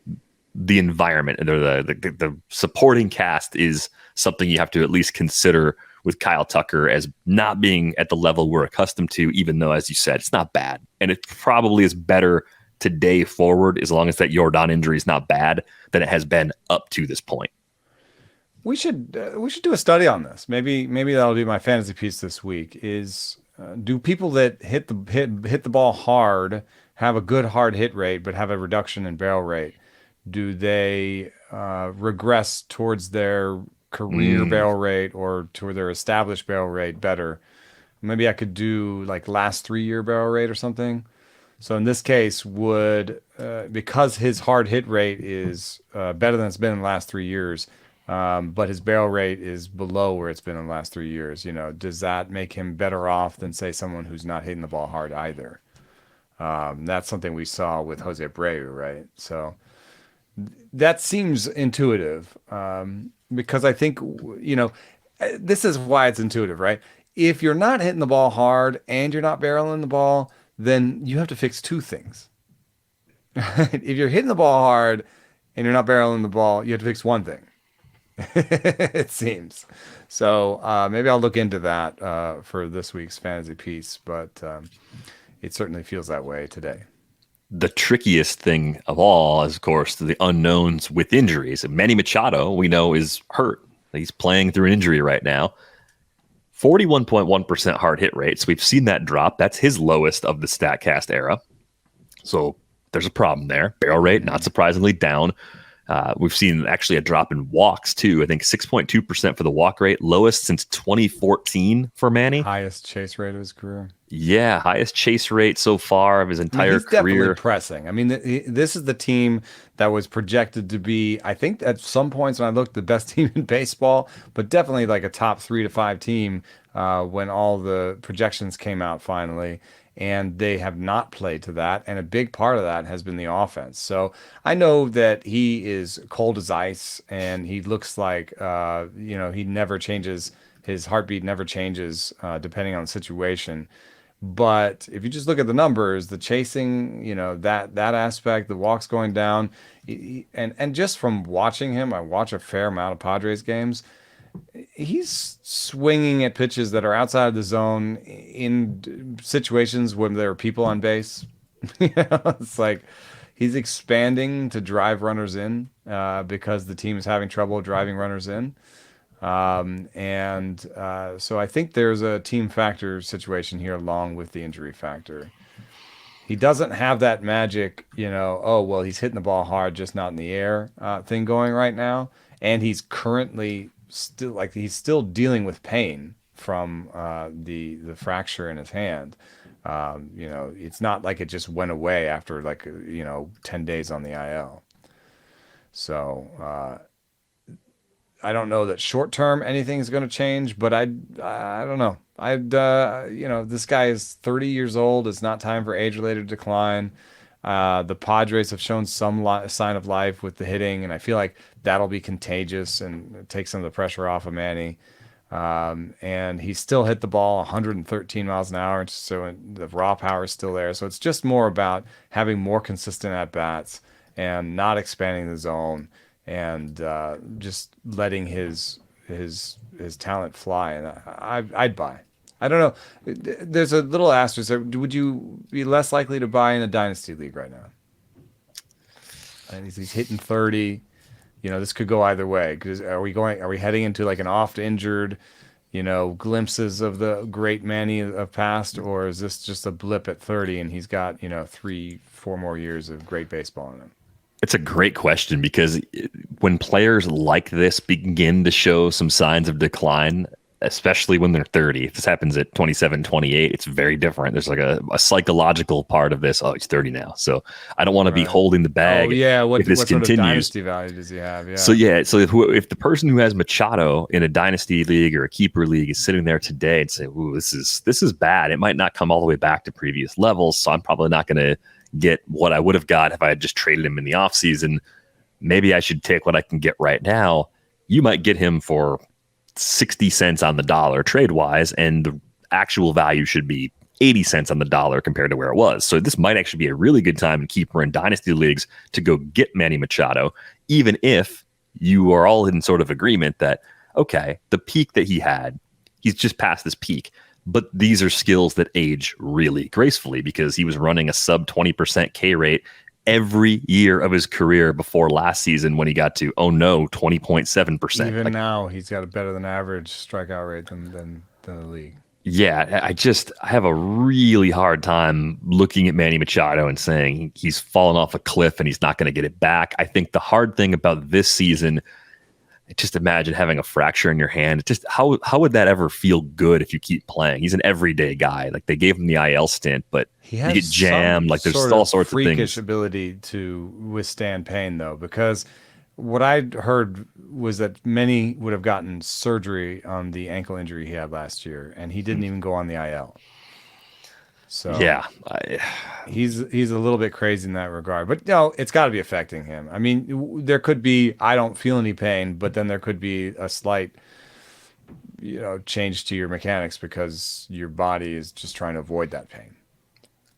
Speaker 1: environment and the supporting cast is something you have to at least consider with Kyle Tucker as not being at the level we're accustomed to, even though, as you said, it's not bad. And it probably is better today forward, as long as that Yordan injury is not bad, than it has been up to this point.
Speaker 2: We should do a study on this. Maybe that'll be my fantasy piece this week. Is do people that hit the ball hard have a good hard hit rate but have a reduction in barrel rate? Do they regress towards their career barrel rate or toward their established barrel rate better? Maybe I could do like last 3-year barrel rate or something. So in this case, because his hard hit rate is better than it's been in the last 3 years, but his barrel rate is below where it's been in the last 3 years, does that make him better off than, say, someone who's not hitting the ball hard either? That's something we saw with Jose Abreu, right? So that seems intuitive, because I think, this is why it's intuitive, right? If you're not hitting the ball hard and you're not barreling the ball, then you have to fix 2 things. If you're hitting the ball hard and you're not barreling the ball, you have to fix 1 thing. It seems. So maybe I'll look into that for this week's fantasy piece, but it certainly feels that way today.
Speaker 1: The trickiest thing of all is, of course, the unknowns with injuries. Manny Machado, we know, is hurt. He's playing through an injury right now. 41.1% hard hit rates. We've seen that drop. That's his lowest of the StatCast era. So there's a problem there. Barrel rate, not surprisingly, down. We've seen actually a drop in walks, too. I think 6.2% for the walk rate, lowest since 2014 for Manny.
Speaker 2: Highest chase rate of his career.
Speaker 1: Yeah, highest chase rate so far of his entire
Speaker 2: he's
Speaker 1: career.
Speaker 2: Definitely pressing. I mean, this is the team that was projected to be, I think at some points when I looked, the best team in baseball, but definitely like a top 3 to 5 team when all the projections came out finally. And they have not played to that. And a big part of that has been the offense. So I know that he is cold as ice and he looks like, he never changes. His heartbeat never changes depending on the situation. But if you just look at the numbers, the chasing, that aspect, the walks going down, and just from watching him, I watch a fair amount of Padres games. He's swinging at pitches that are outside of the zone in situations when there are people on base. It's like he's expanding to drive runners in because the team is having trouble driving runners in. So I think there's a team factor situation here along with the injury factor. He doesn't have that magic, he's hitting the ball hard, just not in the air thing going right now. And he's currently still dealing with pain from the fracture in his hand. It's not like it just went away after 10 days on the IL. So I don't know that short term anything's going to change, but I don't know. This guy is 30 years old. It's not time for age-related decline. The Padres have shown some sign of life with the hitting, and I feel like that'll be contagious and take some of the pressure off of Manny. And he still hit the ball 113 miles an hour, so the raw power is still there. So it's just more about having more consistent at-bats and not expanding the zone and just letting his talent fly. And I'd buy. I don't know. There's a little asterisk. Would you be less likely to buy in a dynasty league right now? And he's hitting 30. This could go either way. Because are we heading into like an oft-injured, glimpses of the great Manny of past, or is this just a blip at 30 and he's got 3-4 more years of great baseball in him?
Speaker 1: It's a great question because when players like this begin to show some signs of decline, especially when they're 30, if this happens at 27, 28, it's very different. There's like a psychological part of this. Oh, he's 30 now. So I don't want to be holding the bag.
Speaker 2: Oh, yeah.
Speaker 1: If this
Speaker 2: what
Speaker 1: continues.
Speaker 2: Sort of dynasty value does he have? Yeah.
Speaker 1: So, if the person who has Machado in a dynasty league or a keeper league is sitting there today and say, ooh, this is bad. It might not come all the way back to previous levels. So I'm probably not going to get what I would have got if I had just traded him in the offseason. Maybe I should take what I can get right now. You might get him for 60 cents on the dollar trade wise, and the actual value should be 80 cents on the dollar compared to where it was. So this might actually be a really good time to keep her in dynasty leagues to go get Manny Machado, even if you are all in sort of agreement that, okay, the peak that he had, he's just past this peak. But these are skills that age really gracefully because he was running a sub 20% K rate every year of his career before last season when he got to, 20.7%.
Speaker 2: Even now, he's got a better than average strikeout rate than the league.
Speaker 1: Yeah, I have a really hard time looking at Manny Machado and saying he's fallen off a cliff and he's not going to get it back. I think the hard thing about this season, just imagine having a fracture in your hand. Just how would that ever feel good if you keep playing? He's an everyday guy. Like they gave him the IL stint, but
Speaker 2: he has
Speaker 1: you get jammed. Like there's all sorts of things.
Speaker 2: Freakish ability to withstand pain, though, because what I heard was that Manny would have gotten surgery on the ankle injury he had last year, and he didn't even go on the IL. So
Speaker 1: yeah,
Speaker 2: he's a little bit crazy in that regard, but no, it's got to be affecting him. I mean, there could be, I don't feel any pain, but then there could be a slight, change to your mechanics because your body is just trying to avoid that pain.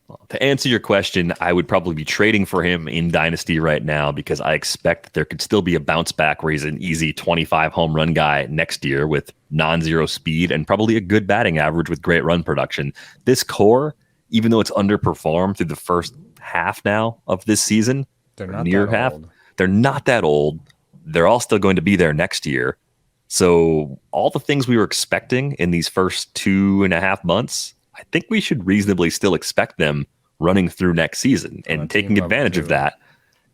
Speaker 1: Well, to answer your question, I would probably be trading for him in Dynasty right now because I expect that there could still be a bounce back where he's an easy 25 home run guy next year with non-zero speed and probably a good batting average with great run production. This core, even though it's underperformed through the first half now of this season,
Speaker 2: they're not
Speaker 1: near
Speaker 2: that
Speaker 1: half,
Speaker 2: old.
Speaker 1: They're not that old. They're all still going to be there next year. So all the things we were expecting in these first 2.5 months, I think we should reasonably still expect them running through next season and taking advantage of that.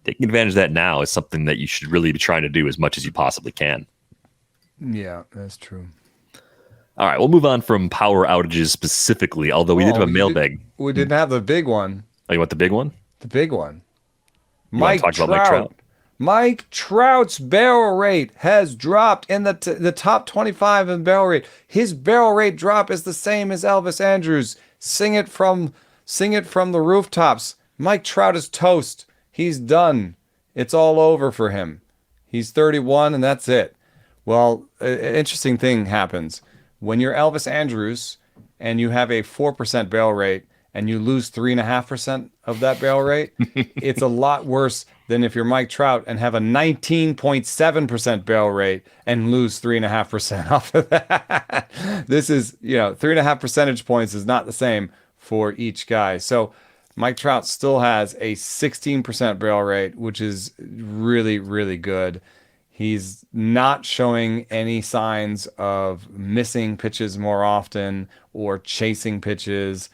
Speaker 1: Taking advantage of that now is something that you should really be trying to do as much as you possibly can.
Speaker 2: Yeah, that's true.
Speaker 1: All right, we'll move on from power outages specifically, although we did have a mailbag.
Speaker 2: We didn't have the big one.
Speaker 1: Oh, you want the big one?
Speaker 2: The big one.
Speaker 1: Mike Trout.
Speaker 2: Mike Trout's barrel rate has dropped in the top 25 in barrel rate. His barrel rate drop is the same as Elvis Andrews. Sing it from the rooftops. Mike Trout is toast. He's done. It's all over for him. He's 31 and that's it. Well, an interesting thing happens. When you're Elvis Andrews and you have a 4% barrel rate and you lose 3.5% of that barrel rate, it's a lot worse than if you're Mike Trout and have a 19.7% barrel rate and lose 3.5% off of that. This is, 3.5 percentage points is not the same for each guy. So Mike Trout still has a 16% barrel rate, which is really, really good. He's not showing any signs of missing pitches more often or chasing pitches.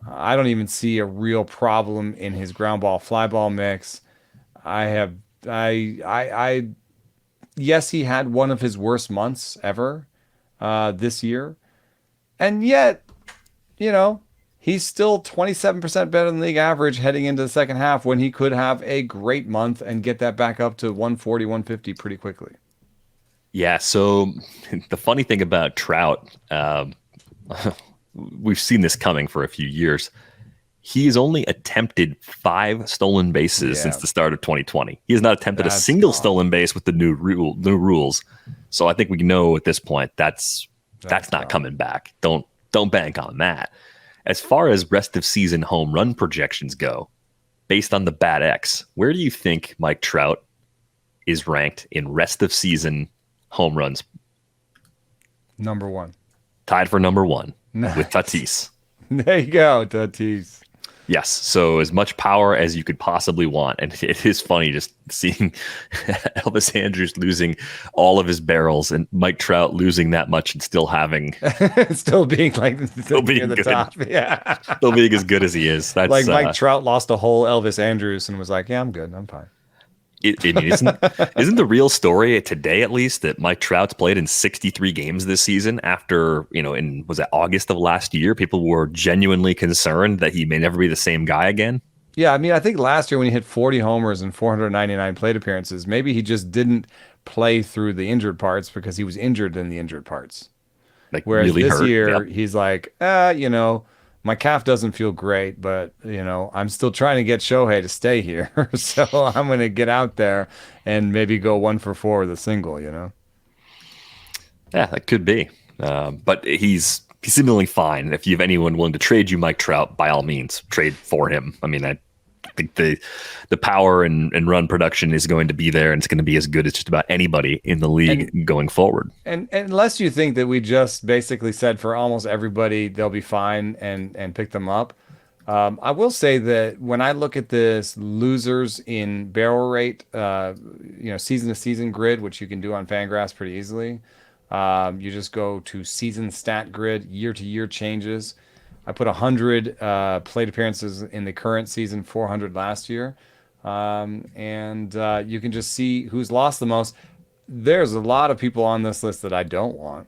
Speaker 2: I don't even see a real problem in his ground ball fly ball mix. Yes, he had one of his worst months ever this year. And yet, he's still 27% better than league average heading into the second half when he could have a great month and get that back up to 140, 150 pretty quickly.
Speaker 1: Yeah, so the funny thing about Trout, we've seen this coming for a few years. He's only attempted 5 stolen bases since the start of 2020. He has not attempted a single stolen base with the new rules. So I think we know at this point that's not coming back. Don't bank on that. As far as rest of season home run projections go, based on the Bat X, where do you think Mike Trout is ranked in rest of season home runs?
Speaker 2: Number 1.
Speaker 1: Tied for number 1
Speaker 2: Nice.
Speaker 1: with Tatis.
Speaker 2: There you go, Tatis.
Speaker 1: Yes, so as much power as you could possibly want. And it is funny just seeing Elvis Andrews losing all of his barrels and Mike Trout losing that much and still having...
Speaker 2: still being near the
Speaker 1: good.
Speaker 2: top. Yeah.
Speaker 1: Still being as good as he is. That's
Speaker 2: like Mike Trout lost a whole Elvis Andrews and was like, yeah, I'm good. I'm fine.
Speaker 1: I mean, isn't the real story today, at least, that Mike Trout's played in 63 games this season after, was it August of last year? People were genuinely concerned that he may never be the same guy again.
Speaker 2: Yeah, I mean, I think last year when he hit 40 homers and 499 plate appearances, maybe he just didn't play through the injured parts because he was injured in the injured parts.
Speaker 1: Like
Speaker 2: Whereas
Speaker 1: really
Speaker 2: this
Speaker 1: hurt.
Speaker 2: year,
Speaker 1: Yep.
Speaker 2: he's like, my calf doesn't feel great, but I'm still trying to get Shohei to stay here, so I'm going to get out there and maybe go 1 for 4 with a single.
Speaker 1: Yeah, that could be. But he's seemingly fine. If you have anyone willing to trade you Mike Trout, by all means, trade for him. I mean, I think the power and run production is going to be there, and it's going to be as good as just about anybody in the league going forward.
Speaker 2: And unless you think that we just basically said for almost everybody they'll be fine and pick them up, I will say that when I look at this losers in barrel rate, season to season grid, which you can do on Fangraphs pretty easily, you just go to season stat grid, year to year changes. I put 100 plate appearances in the current season, 400 last year. And you can just see who's lost the most. There's a lot of people on this list that I don't want.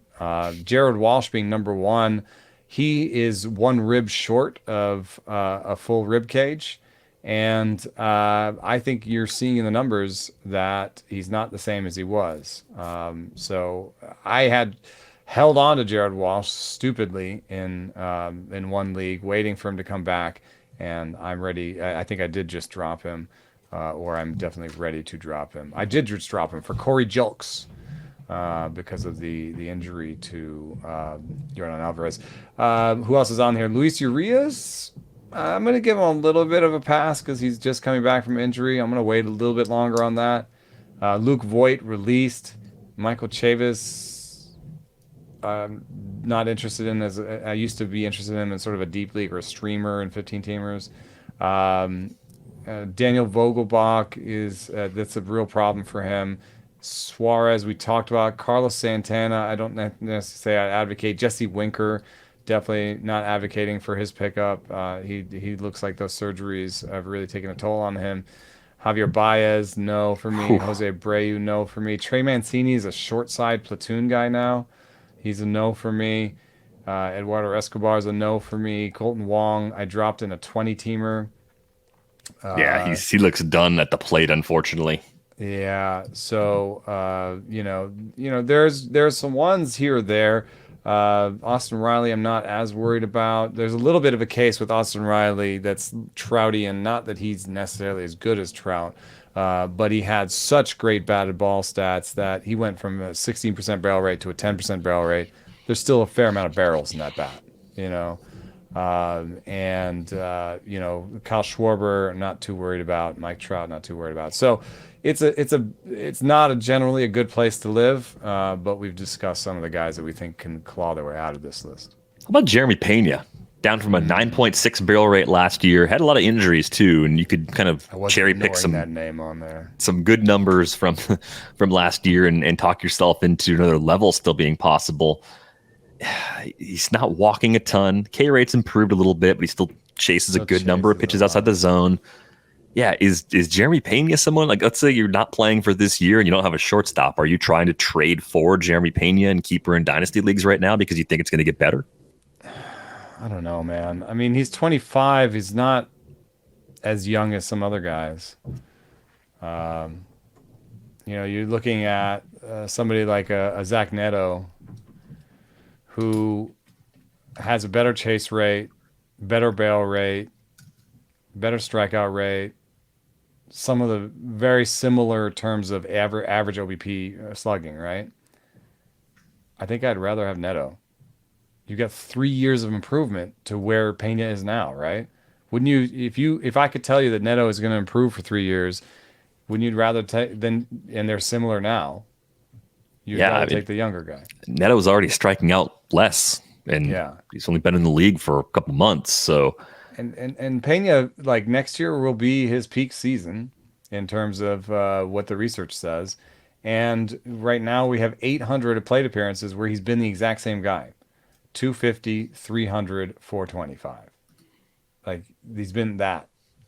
Speaker 2: Jared Walsh being number one. He is one rib short of a full rib cage. And I think you're seeing in the numbers that he's not the same as he was. So I had held on to Jared Walsh stupidly in one league, waiting for him to come back. And I'm ready. I think I did just drop him, or I'm definitely ready to drop him. I did just drop him for Corey Julks because of the injury to Yordan Alvarez. Who else is on here? Luis Urias. I'm going to give him a little bit of a pass because he's just coming back from injury. I'm going to wait a little bit longer on that. Luke Voigt released. Michael Chavis. Not interested in as I used to be interested in him in sort of a deep league or a streamer in 15 teamers. Daniel Vogelbach is that's a real problem for him. Suarez we talked about. Carlos Santana I don't necessarily say I advocate. Jesse Winker definitely not advocating for his pickup. He looks like those surgeries have really taken a toll on him. Javier Baez no for me.
Speaker 1: Whew.
Speaker 2: Jose Abreu no for me. Trey Mancini is a short side platoon guy now. He's a no for me. Eduardo Escobar is a no for me. Colton Wong, I dropped in a 20-teamer.
Speaker 1: Yeah, he looks done at the plate, unfortunately.
Speaker 2: Yeah, so there's some ones here or there. Austin Riley, I'm not as worried about. There's a little bit of a case with Austin Riley that's Troutian, not that he's necessarily as good as Trout. But he had such great batted ball stats that he went from a 16% barrel rate to a 10% barrel rate. There's still a fair amount of barrels in that bat, Kyle Schwarber, not too worried about. Mike Trout, not too worried about. So it's not generally a good place to live, but we've discussed some of the guys that we think can claw their way out of this list.
Speaker 1: How about Jeremy Peña? Down from a 9.6 barrel rate last year, had a lot of injuries too, and you could kind of cherry pick
Speaker 2: that name on there.
Speaker 1: Some good numbers from last year and talk yourself into another level still being possible. He's not walking a ton. K rate's improved a little bit, but he still chases a good number of pitches outside the zone. Yeah, is Jeremy Peña someone, like, let's say you're not playing for this year and you don't have a shortstop. Are you trying to trade for Jeremy Peña and keep her in dynasty leagues right now because you think it's going to get better?
Speaker 2: I don't know, man. I mean, he's 25. He's not as young as some other guys. You're looking at somebody like a Zach Neto who has a better chase rate, better barrel rate, better strikeout rate, some of the very similar terms of average OBP slugging, right? I think I'd rather have Neto. You got 3 years of improvement to where Peña is now, right? Wouldn't you, if I could tell you that Neto is going to improve for 3 years, wouldn't you rather take and they're similar now? You'd rather take the younger guy.
Speaker 1: Neto's already striking out less, and he's only been in the league for a couple months, so.
Speaker 2: And Peña, like, next year will be his peak season in terms of what the research says. And right now we have 800 plate appearances where he's been the exact same guy. 250, 300, 425. Like, he's been that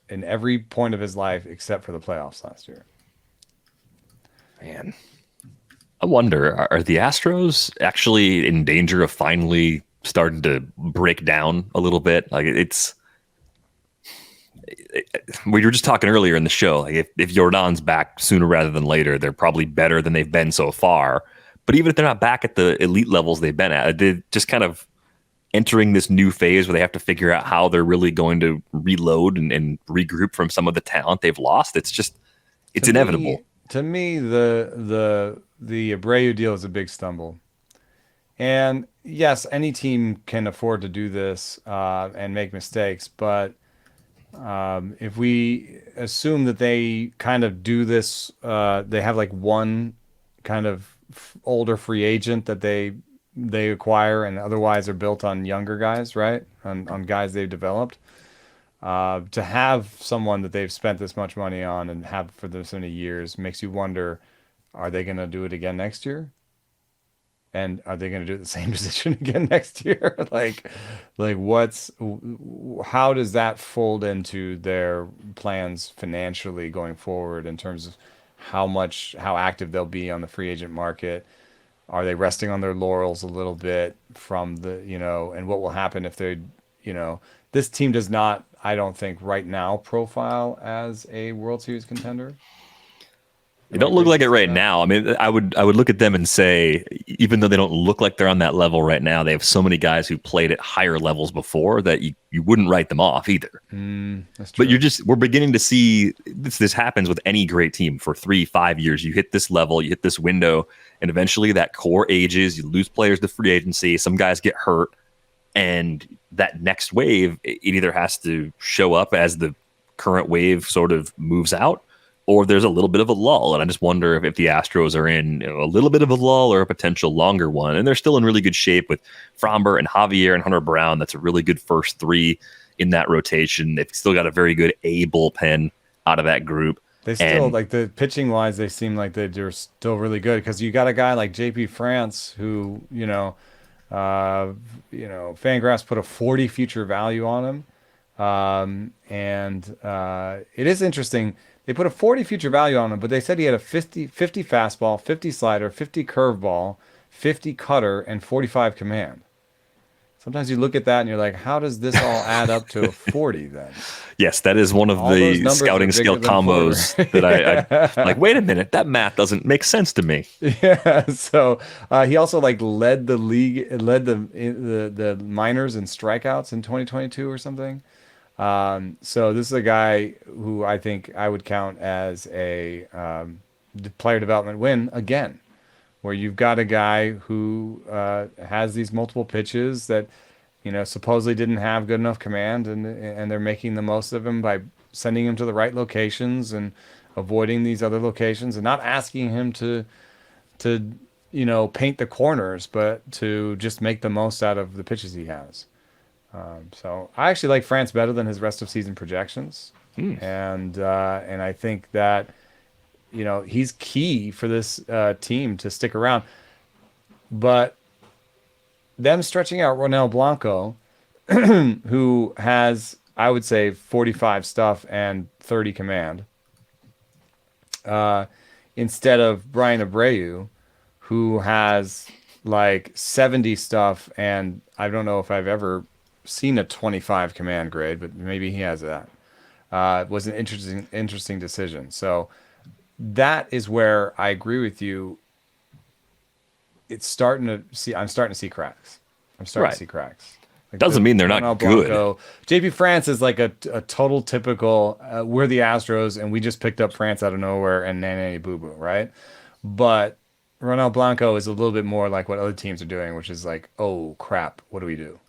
Speaker 2: in every point of his life except for the playoffs last year.
Speaker 1: Man, I wonder, are the Astros actually in danger of finally starting to break down a little bit? Like we were just talking earlier in the show. Like if Jordan's back sooner rather than later, they're probably better than they've been so far. But even if they're not back at the elite levels they've been at, they're just kind of entering this new phase where they have to figure out how they're really going to reload and regroup from some of the talent they've lost. It's inevitable.
Speaker 2: To me, the Abreu deal is a big stumble. And yes, any team can afford to do this and make mistakes, but if we assume that they kind of do this, they have like one kind of older free agent that they acquire, and otherwise are built on younger guys, right? On guys they've developed. To have someone that they've spent this much money on and have for this many years makes you wonder, are they going to do it again next year? And are they going to do the same position again next year? like how does that fold into their plans financially going forward in terms of how active they'll be on the free agent market? Are they resting on their laurels a little bit from and what will happen if this team does not, I don't think right now, profile as a World Series contender.
Speaker 1: They don't look like it right now. I mean, I would look at them and say, even though they don't look like they're on that level right now, they have so many guys who played at higher levels before that you wouldn't write them off either.
Speaker 2: That's true.
Speaker 1: But we're beginning to see this happens with any great team for 3-5 years. You hit this level, you hit this window, and eventually that core ages. You lose players to free agency. Some guys get hurt, and that next wave, it either has to show up as the current wave sort of moves out, or there's a little bit of a lull. And I just wonder if the Astros are in a little bit of a lull or a potential longer one. And they're still in really good shape with Framber and Javier and Hunter Brown. That's a really good first three in that rotation. They've still got a very good A bullpen out of that group.
Speaker 2: They still, like the pitching wise, they seem like they're still really good because you got a guy like JP France who, Fangraphs put a 40 future value on him. It is interesting. They put a 40 future value on him, but they said he had a 50 fastball, 50 slider, 50 curveball, 50 cutter, and 45 command. Sometimes you look at that and you're like, how does this all add up to a 40 then?
Speaker 1: Yes, that is one of the scouting skill combos that I'm like, wait a minute, that math doesn't make sense to me.
Speaker 2: Yeah, so he also led the league, led the minors in strikeouts in 2022 or something. So this is a guy who I think I would count as a player development win again, where you've got a guy who has these multiple pitches that, supposedly didn't have good enough command, and they're making the most of him by sending him to the right locations and avoiding these other locations and not asking him to paint the corners, but to just make the most out of the pitches he has. So I actually like France better than his rest of season projections. And I think that, he's key for this team to stick around. But them stretching out Ronel Blanco, who has, I would say, 45 stuff and 30 command, instead of Brian Abreu, who has like 70 stuff, and I don't know if I've ever seen a 25 command grade, but maybe he has that. It was an interesting decision. So that is where I agree with you. I'm starting to see cracks. To see cracks. Like
Speaker 1: doesn't mean they're not good.
Speaker 2: JP France is like a total typical, we're the Astros and we just picked up France out of nowhere and nanny boo boo, right? But Ronel Blanco is a little bit more like what other teams are doing, which is like, oh crap, what do we do?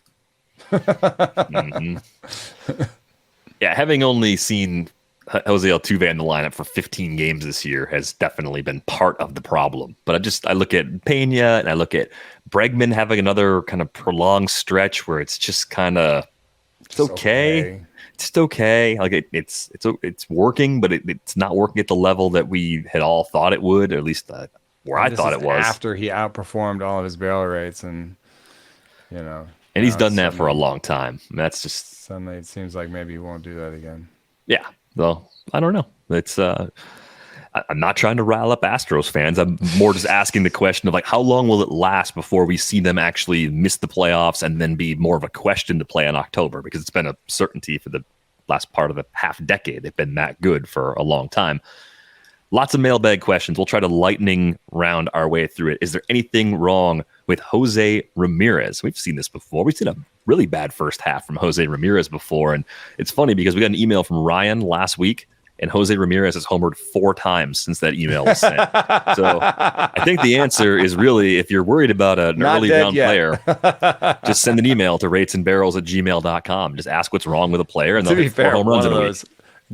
Speaker 1: Mm-hmm. Yeah, having only seen Jose Altuve in the lineup for 15 games this year has definitely been part of the problem. But I look at Peña and I look at Bregman having another kind of prolonged stretch where it's just kind of it's okay. It's just okay. Like it's working, but it's not working at the level that we had all thought it would, or at least where I thought it was.
Speaker 2: After he outperformed all of his barrel rates, and
Speaker 1: and he's done that for a long time. That's just
Speaker 2: suddenly it seems like maybe he won't do that again.
Speaker 1: Yeah. Well, I don't know. It's I'm not trying to rile up Astros fans. I'm more just asking the question of like, how long will it last before we see them actually miss the playoffs and then be more of a question to play in October? Because it's been a certainty for the last part of the half decade. They've been that good for a long time. Lots of mailbag questions. We'll try to lightning round our way through it. Is there anything wrong with José Ramírez? We've seen this before. We've seen a really bad first half from José Ramírez before. And it's funny because we got an email from Ryan last week, and José Ramírez has homered 4 times since that email was sent. So I think the answer is really, if you're worried about an early round player, just send an email to ratesandbarrels@gmail.com. Just ask what's wrong with a player, and they'll hit 4 home runs in a week.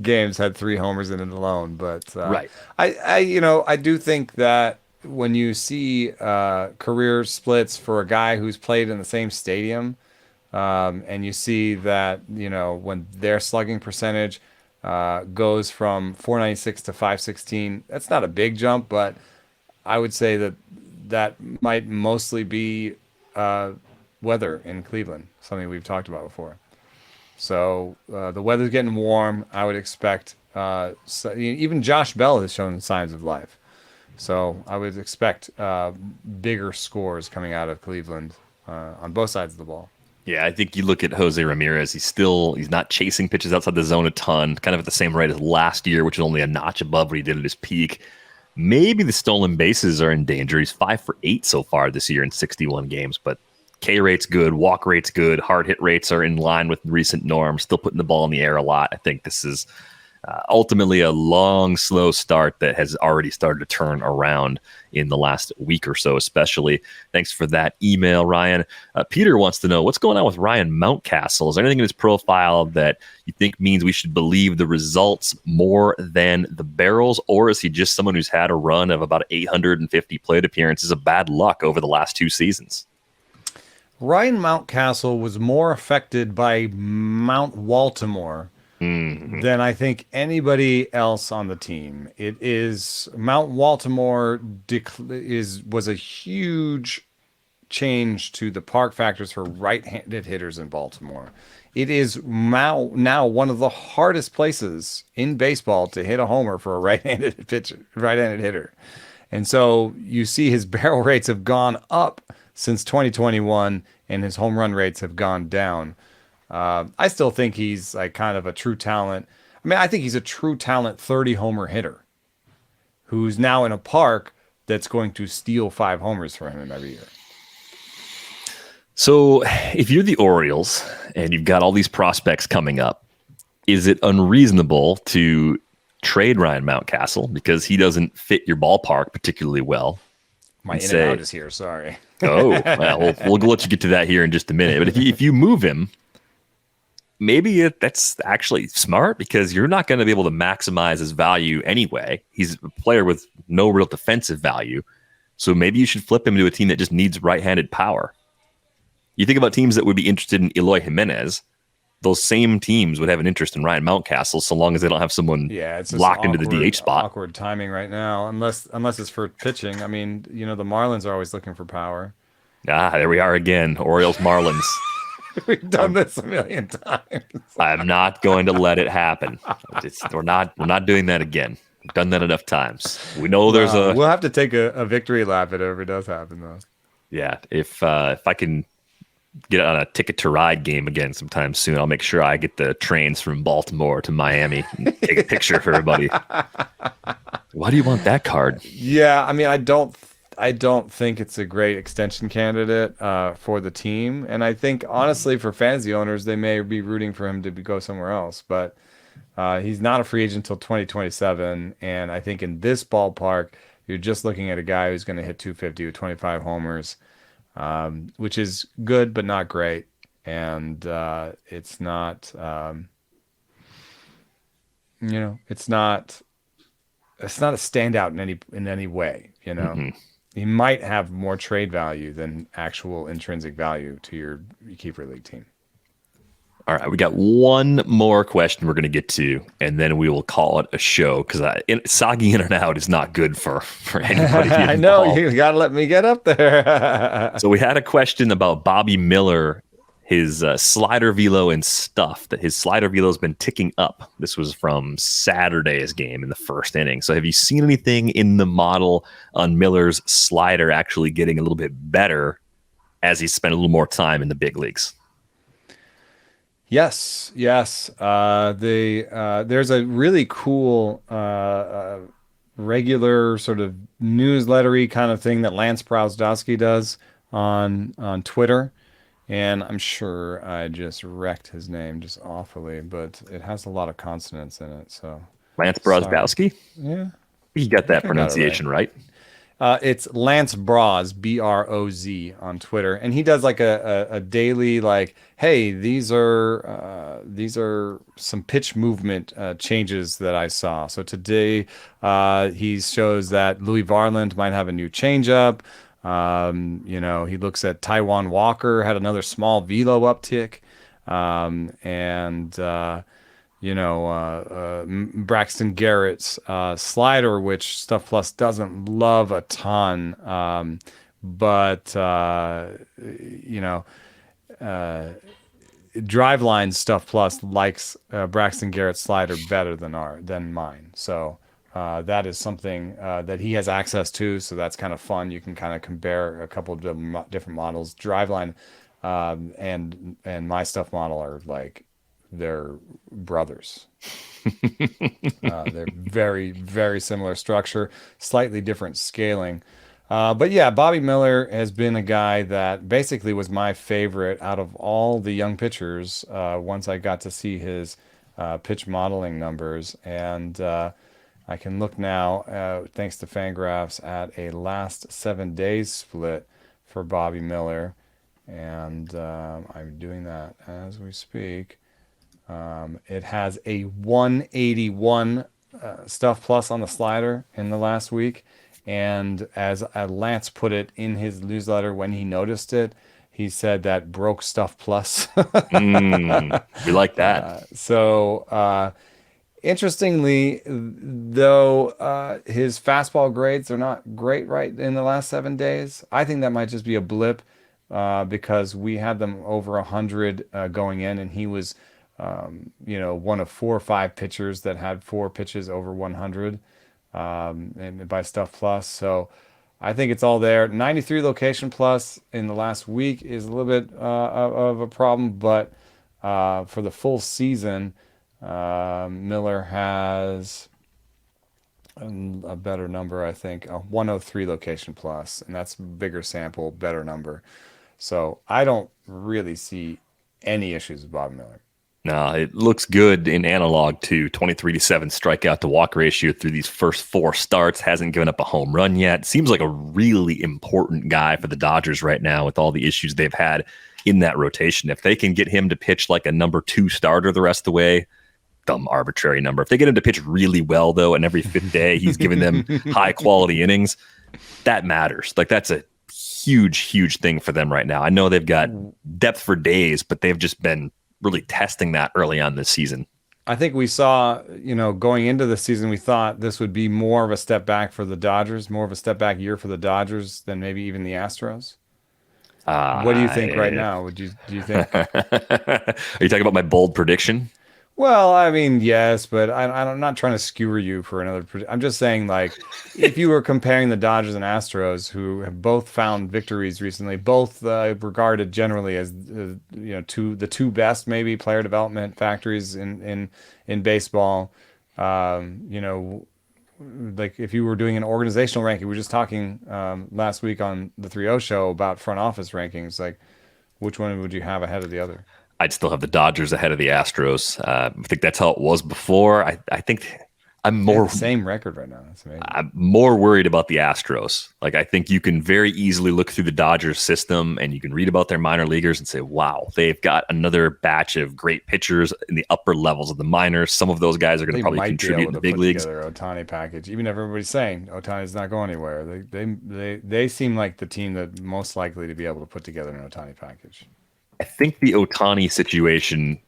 Speaker 2: Games had 3 homers in it alone, but
Speaker 1: right.
Speaker 2: I do think that when you see career splits for a guy who's played in the same stadium, and you see that when their slugging percentage goes from 496 to 516, that's not a big jump, but I would say that might mostly be weather in Cleveland, something we've talked about before. So the weather's getting warm. I would expect even Josh Bell has shown signs of life. So I would expect bigger scores coming out of Cleveland on both sides of the ball.
Speaker 1: Yeah, I think you look at José Ramírez, he's not chasing pitches outside the zone a ton, kind of at the same rate as last year, which is only a notch above what he did at his peak. Maybe the stolen bases are in danger. He's 5 for 8 so far this year in 61 games, but K rate's good, walk rate's good, hard hit rates are in line with recent norms, still putting the ball in the air a lot. I think this is ultimately a long, slow start that has already started to turn around in the last week or so, especially. Thanks for that email, Ryan. Peter wants to know, what's going on with Ryan Mountcastle? Is there anything in his profile that you think means we should believe the results more than the barrels, or is he just someone who's had a run of about 850 plate appearances of bad luck over the last 2 seasons?
Speaker 2: Ryan Mountcastle was more affected by Mount Baltimore than I think anybody else on the team. It is Mount Baltimore was a huge change to the park factors for right-handed hitters in Baltimore. It is now one of the hardest places in baseball to hit a homer for a right-handed hitter. And so you see his barrel rates have gone up since 2021, and his home run rates have gone down. I still think he's like kind of a true talent. I mean, I think he's a true talent 30 homer hitter who's now in a park that's going to steal 5 homers for him every year.
Speaker 1: So if you're the Orioles and you've got all these prospects coming up, is it unreasonable to trade Ryan Mountcastle because he doesn't fit your ballpark particularly well?
Speaker 2: My in and out is here. Sorry.
Speaker 1: Well, we'll let you get to that here in just a minute. But if you move him, maybe that's actually smart because you're not going to be able to maximize his value anyway. He's a player with no real defensive value. So maybe you should flip him to a team that just needs right-handed power. You think about teams that would be interested in Eloy Jimenez. Those same teams would have an interest in Ryan Mountcastle so long as they don't have someone locked into the DH spot.
Speaker 2: Awkward timing right now, unless it's for pitching. I mean, the Marlins are always looking for power.
Speaker 1: There we are again. Orioles, Marlins.
Speaker 2: We've done this a million times.
Speaker 1: I'm not going to let it happen. We're not doing that again. We've done that enough times. We know we'll
Speaker 2: have to take a victory lap if it ever does happen, though.
Speaker 1: Yeah, if I can get on a Ticket to Ride game again sometime soon, I'll make sure I get the trains from Baltimore to Miami and take a picture for everybody. Why do you want that card?
Speaker 2: Yeah, I mean, I don't think it's a great extension candidate for the team, and I think honestly for fantasy owners, they may be rooting for him to go somewhere else. But he's not a free agent until 2027, and I think in this ballpark, you're just looking at a guy who's going to hit 250 with 25 homers. Which is good, but not great. And it's not, it's not a standout in any way. He might have more trade value than actual intrinsic value to your keeper league team.
Speaker 1: All right, we got one more question we're going to get to, and then we will call it a show because soggy in and out is not good for anybody.
Speaker 2: I know, you got to let me get up there.
Speaker 1: So we had a question about Bobby Miller his slider velo and stuff, that his slider velo has been ticking up. This was from Saturday's game in the first inning. So have you seen anything in the model on Miller's slider actually getting a little bit better as he spent a little more time in the big leagues?
Speaker 2: Yes. There's a really cool regular sort of newslettery kind of thing that Lance Browzdowski does on Twitter. And I'm sure I just wrecked his name just awfully, but it has a lot of consonants in it. So
Speaker 1: Lance Brozbowski?
Speaker 2: Yeah.
Speaker 1: You got that pronunciation right.
Speaker 2: It's Lance Broz, Broz on Twitter. And he does like a daily, like, hey, these are some pitch movement changes that I saw. So today he shows that Louis Varland might have a new changeup. He looks at Taiwan Walker, had another small velo uptick. Braxton Garrett's slider, which Stuff Plus doesn't love a ton. Driveline Stuff Plus likes Braxton Garrett's slider better than mine. So that is something that he has access to. So that's kind of fun. You can kind of compare a couple of different models. Driveline and my stuff model are like, they're brothers. They're very, very similar structure, slightly different scaling. But yeah, Bobby Miller has been a guy that basically was my favorite out of all the young pitchers once I got to see his pitch modeling numbers. And I can look now, thanks to Fangraphs, at a last 7 days split for Bobby Miller. And I'm doing that as we speak. It has a 181 Stuff Plus on the slider in the last week. And as Lance put it in his newsletter when he noticed it, he said that broke Stuff Plus.
Speaker 1: We like that.
Speaker 2: Interestingly, though, his fastball grades are not great right in the last 7 days. I think that might just be a blip because we had them over 100 going in, and he was one of 4 or 5 pitchers that had 4 pitches over 100 and by Stuff Plus. So I think it's all there. 93 location plus in the last week is a little bit of a problem, but for the full season, Miller has a better number, I think, a 103 location plus, and that's bigger sample, better number. So I don't really see any issues with Bob Miller.
Speaker 1: No, it looks good in analog too. 23-7 strikeout to walk ratio through these first 4 starts. Hasn't given up a home run yet. Seems like a really important guy for the Dodgers right now with all the issues they've had in that rotation. If they can get him to pitch like a number 2 starter the rest of the way, dumb arbitrary number. If they get him to pitch really well though, and every 5th day he's giving them high quality innings, that matters. Like that's a huge thing for them right now. I know they've got depth for days, but they've just been really testing that early on this season.
Speaker 2: I think we saw, going into the season, we thought this would be more of a step back for the Dodgers, more of a step back year for the Dodgers than maybe even the Astros. What do you think right now? Do you think?
Speaker 1: Are you talking about my bold prediction?
Speaker 2: Well, I mean, yes, but I'm not trying to skewer you for another. I'm just saying, like, if you were comparing the Dodgers and Astros, who have both found victories recently, both regarded generally as the two best maybe player development factories in baseball. Like if you were doing an organizational ranking, we were just talking last week on the 3-0 show about front office rankings. Like, which one would you have ahead of the other?
Speaker 1: I'd still have the Dodgers ahead of the Astros. I think that's how it was before. I think I'm more
Speaker 2: same record right now. That's amazing.
Speaker 1: I'm more worried about the Astros. Like I think you can very easily look through the Dodgers system and you can read about their minor leaguers and say, wow, they've got another batch of great pitchers in the upper levels of the minors. Some of those guys are going to probably contribute in the big leagues.
Speaker 2: Ohtani package, even if everybody's saying Ohtani's not going anywhere. They seem like the team that most likely to be able to put together an Ohtani package.
Speaker 1: I think the Ohtani situation,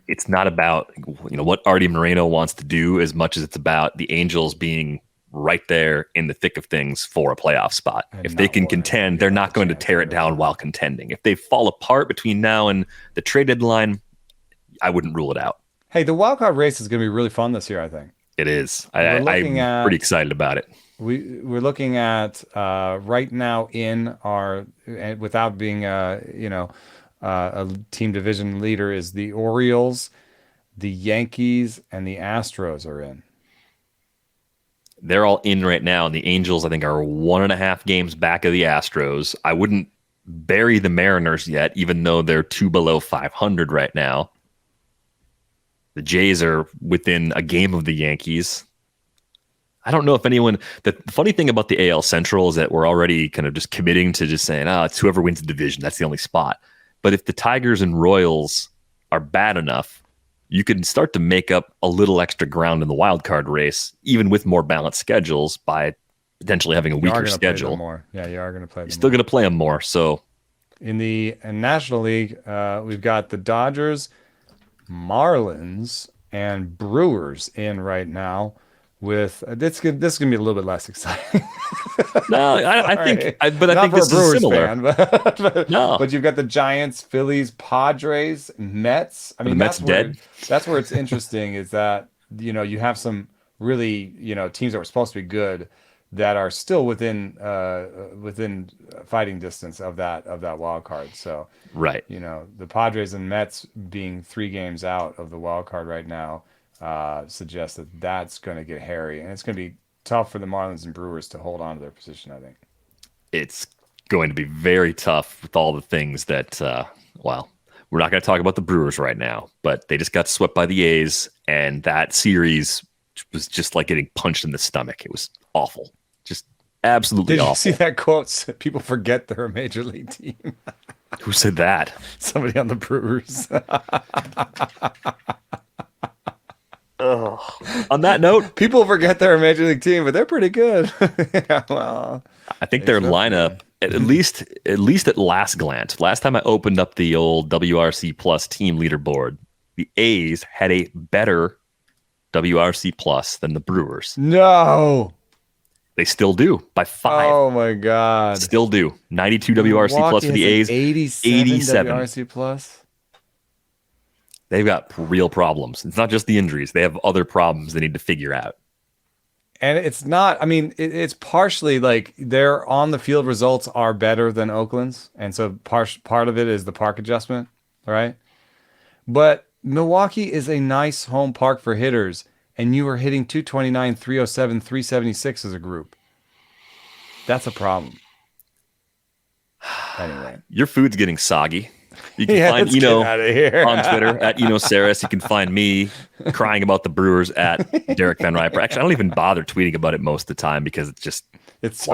Speaker 1: it's not about what Artie Moreno wants to do as much as it's about the Angels being right there in the thick of things for a playoff spot.
Speaker 2: And
Speaker 1: if they can
Speaker 2: not one
Speaker 1: contend, they're not going to tear it down while contending. If they fall apart between now and the trade deadline, I wouldn't rule it out.
Speaker 2: Hey, the wild card race is going to be really fun this year, I think.
Speaker 1: It is.
Speaker 2: We're looking
Speaker 1: I'm
Speaker 2: at-
Speaker 1: pretty excited about it.
Speaker 2: We're looking at right now in our, without being a team division leader, is the Orioles, the Yankees, and the Astros are in.
Speaker 1: They're all in right now, and the Angels, I think, are 1.5 games back of the Astros. I wouldn't bury the Mariners yet, even though they're 2 below 500 right now. The Jays are within a game of the Yankees. I don't know if anyone... The funny thing about the AL Central is that we're already kind of just committing to just saying, it's whoever wins the division. That's the only spot. But if the Tigers and Royals are bad enough, you can start to make up a little extra ground in the wild card race, even with more balanced schedules, by potentially having a weaker schedule.
Speaker 2: More. Yeah, you are going to play them.
Speaker 1: You're still going to play them more. So
Speaker 2: in the National League, we've got the Dodgers, Marlins, and Brewers in right now. With this is going to be a little bit less exciting.
Speaker 1: No, I think, but I
Speaker 2: Not
Speaker 1: think
Speaker 2: for
Speaker 1: this
Speaker 2: a Brewers
Speaker 1: is similar.
Speaker 2: fan, but,
Speaker 1: No.
Speaker 2: But you've got the Giants, Phillies, Padres, Mets. I mean,
Speaker 1: the Mets dead.
Speaker 2: That's where it's interesting. Is that you have some really teams that were supposed to be good that are still within fighting distance of that wild card. So
Speaker 1: Right.
Speaker 2: The Padres and Mets being 3 games out of the wild card right now suggests that that's going to get hairy, and it's going to be tough for the Marlins and Brewers to hold on to their position, I think.
Speaker 1: It's going to be very tough with all the things that, we're not going to talk about the Brewers right now, but they just got swept by the A's, and that series was just like getting punched in the stomach. It was awful. Just absolutely awful.
Speaker 2: Did you see that quote? People forget they're a major league team.
Speaker 1: Who said that?
Speaker 2: Somebody on the Brewers.
Speaker 1: On that note,
Speaker 2: people forget they're a major league team, but they're pretty good. Yeah, well,
Speaker 1: I think their lineup, at least at last glance, last time I opened up the old WRC Plus team leaderboard, the A's had a better WRC Plus than the Brewers.
Speaker 2: No,
Speaker 1: they still do by 5.
Speaker 2: Oh my God,
Speaker 1: still do. 92 WRC Plus for the A's.
Speaker 2: 87 WRC Plus.
Speaker 1: They've got real problems. It's not just the injuries. They have other problems they need to figure out.
Speaker 2: And it's not, I mean, it's partially like their on the field results are better than Oakland's. And so part of it is the park adjustment, right? But Milwaukee is a nice home park for hitters. And you are hitting 229, 307, 376 as a group. That's a problem. Anyway.
Speaker 1: Your food's getting soggy. You can find
Speaker 2: out of here.
Speaker 1: on Twitter at Saris. You can find me crying about the Brewers at Derek Van Riper. Actually, I don't even bother tweeting about it most of the time because it's just
Speaker 2: it's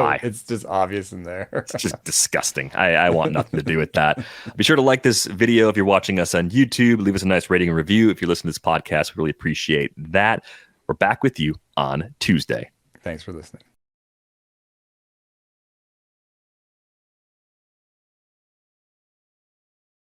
Speaker 2: just obvious in there.
Speaker 1: It's just disgusting. I want nothing to do with that. Be sure to like this video if you're watching us on YouTube. Leave us a nice rating and review if you listen to this podcast. We really appreciate that. We're back with you on Tuesday.
Speaker 2: Thanks for listening.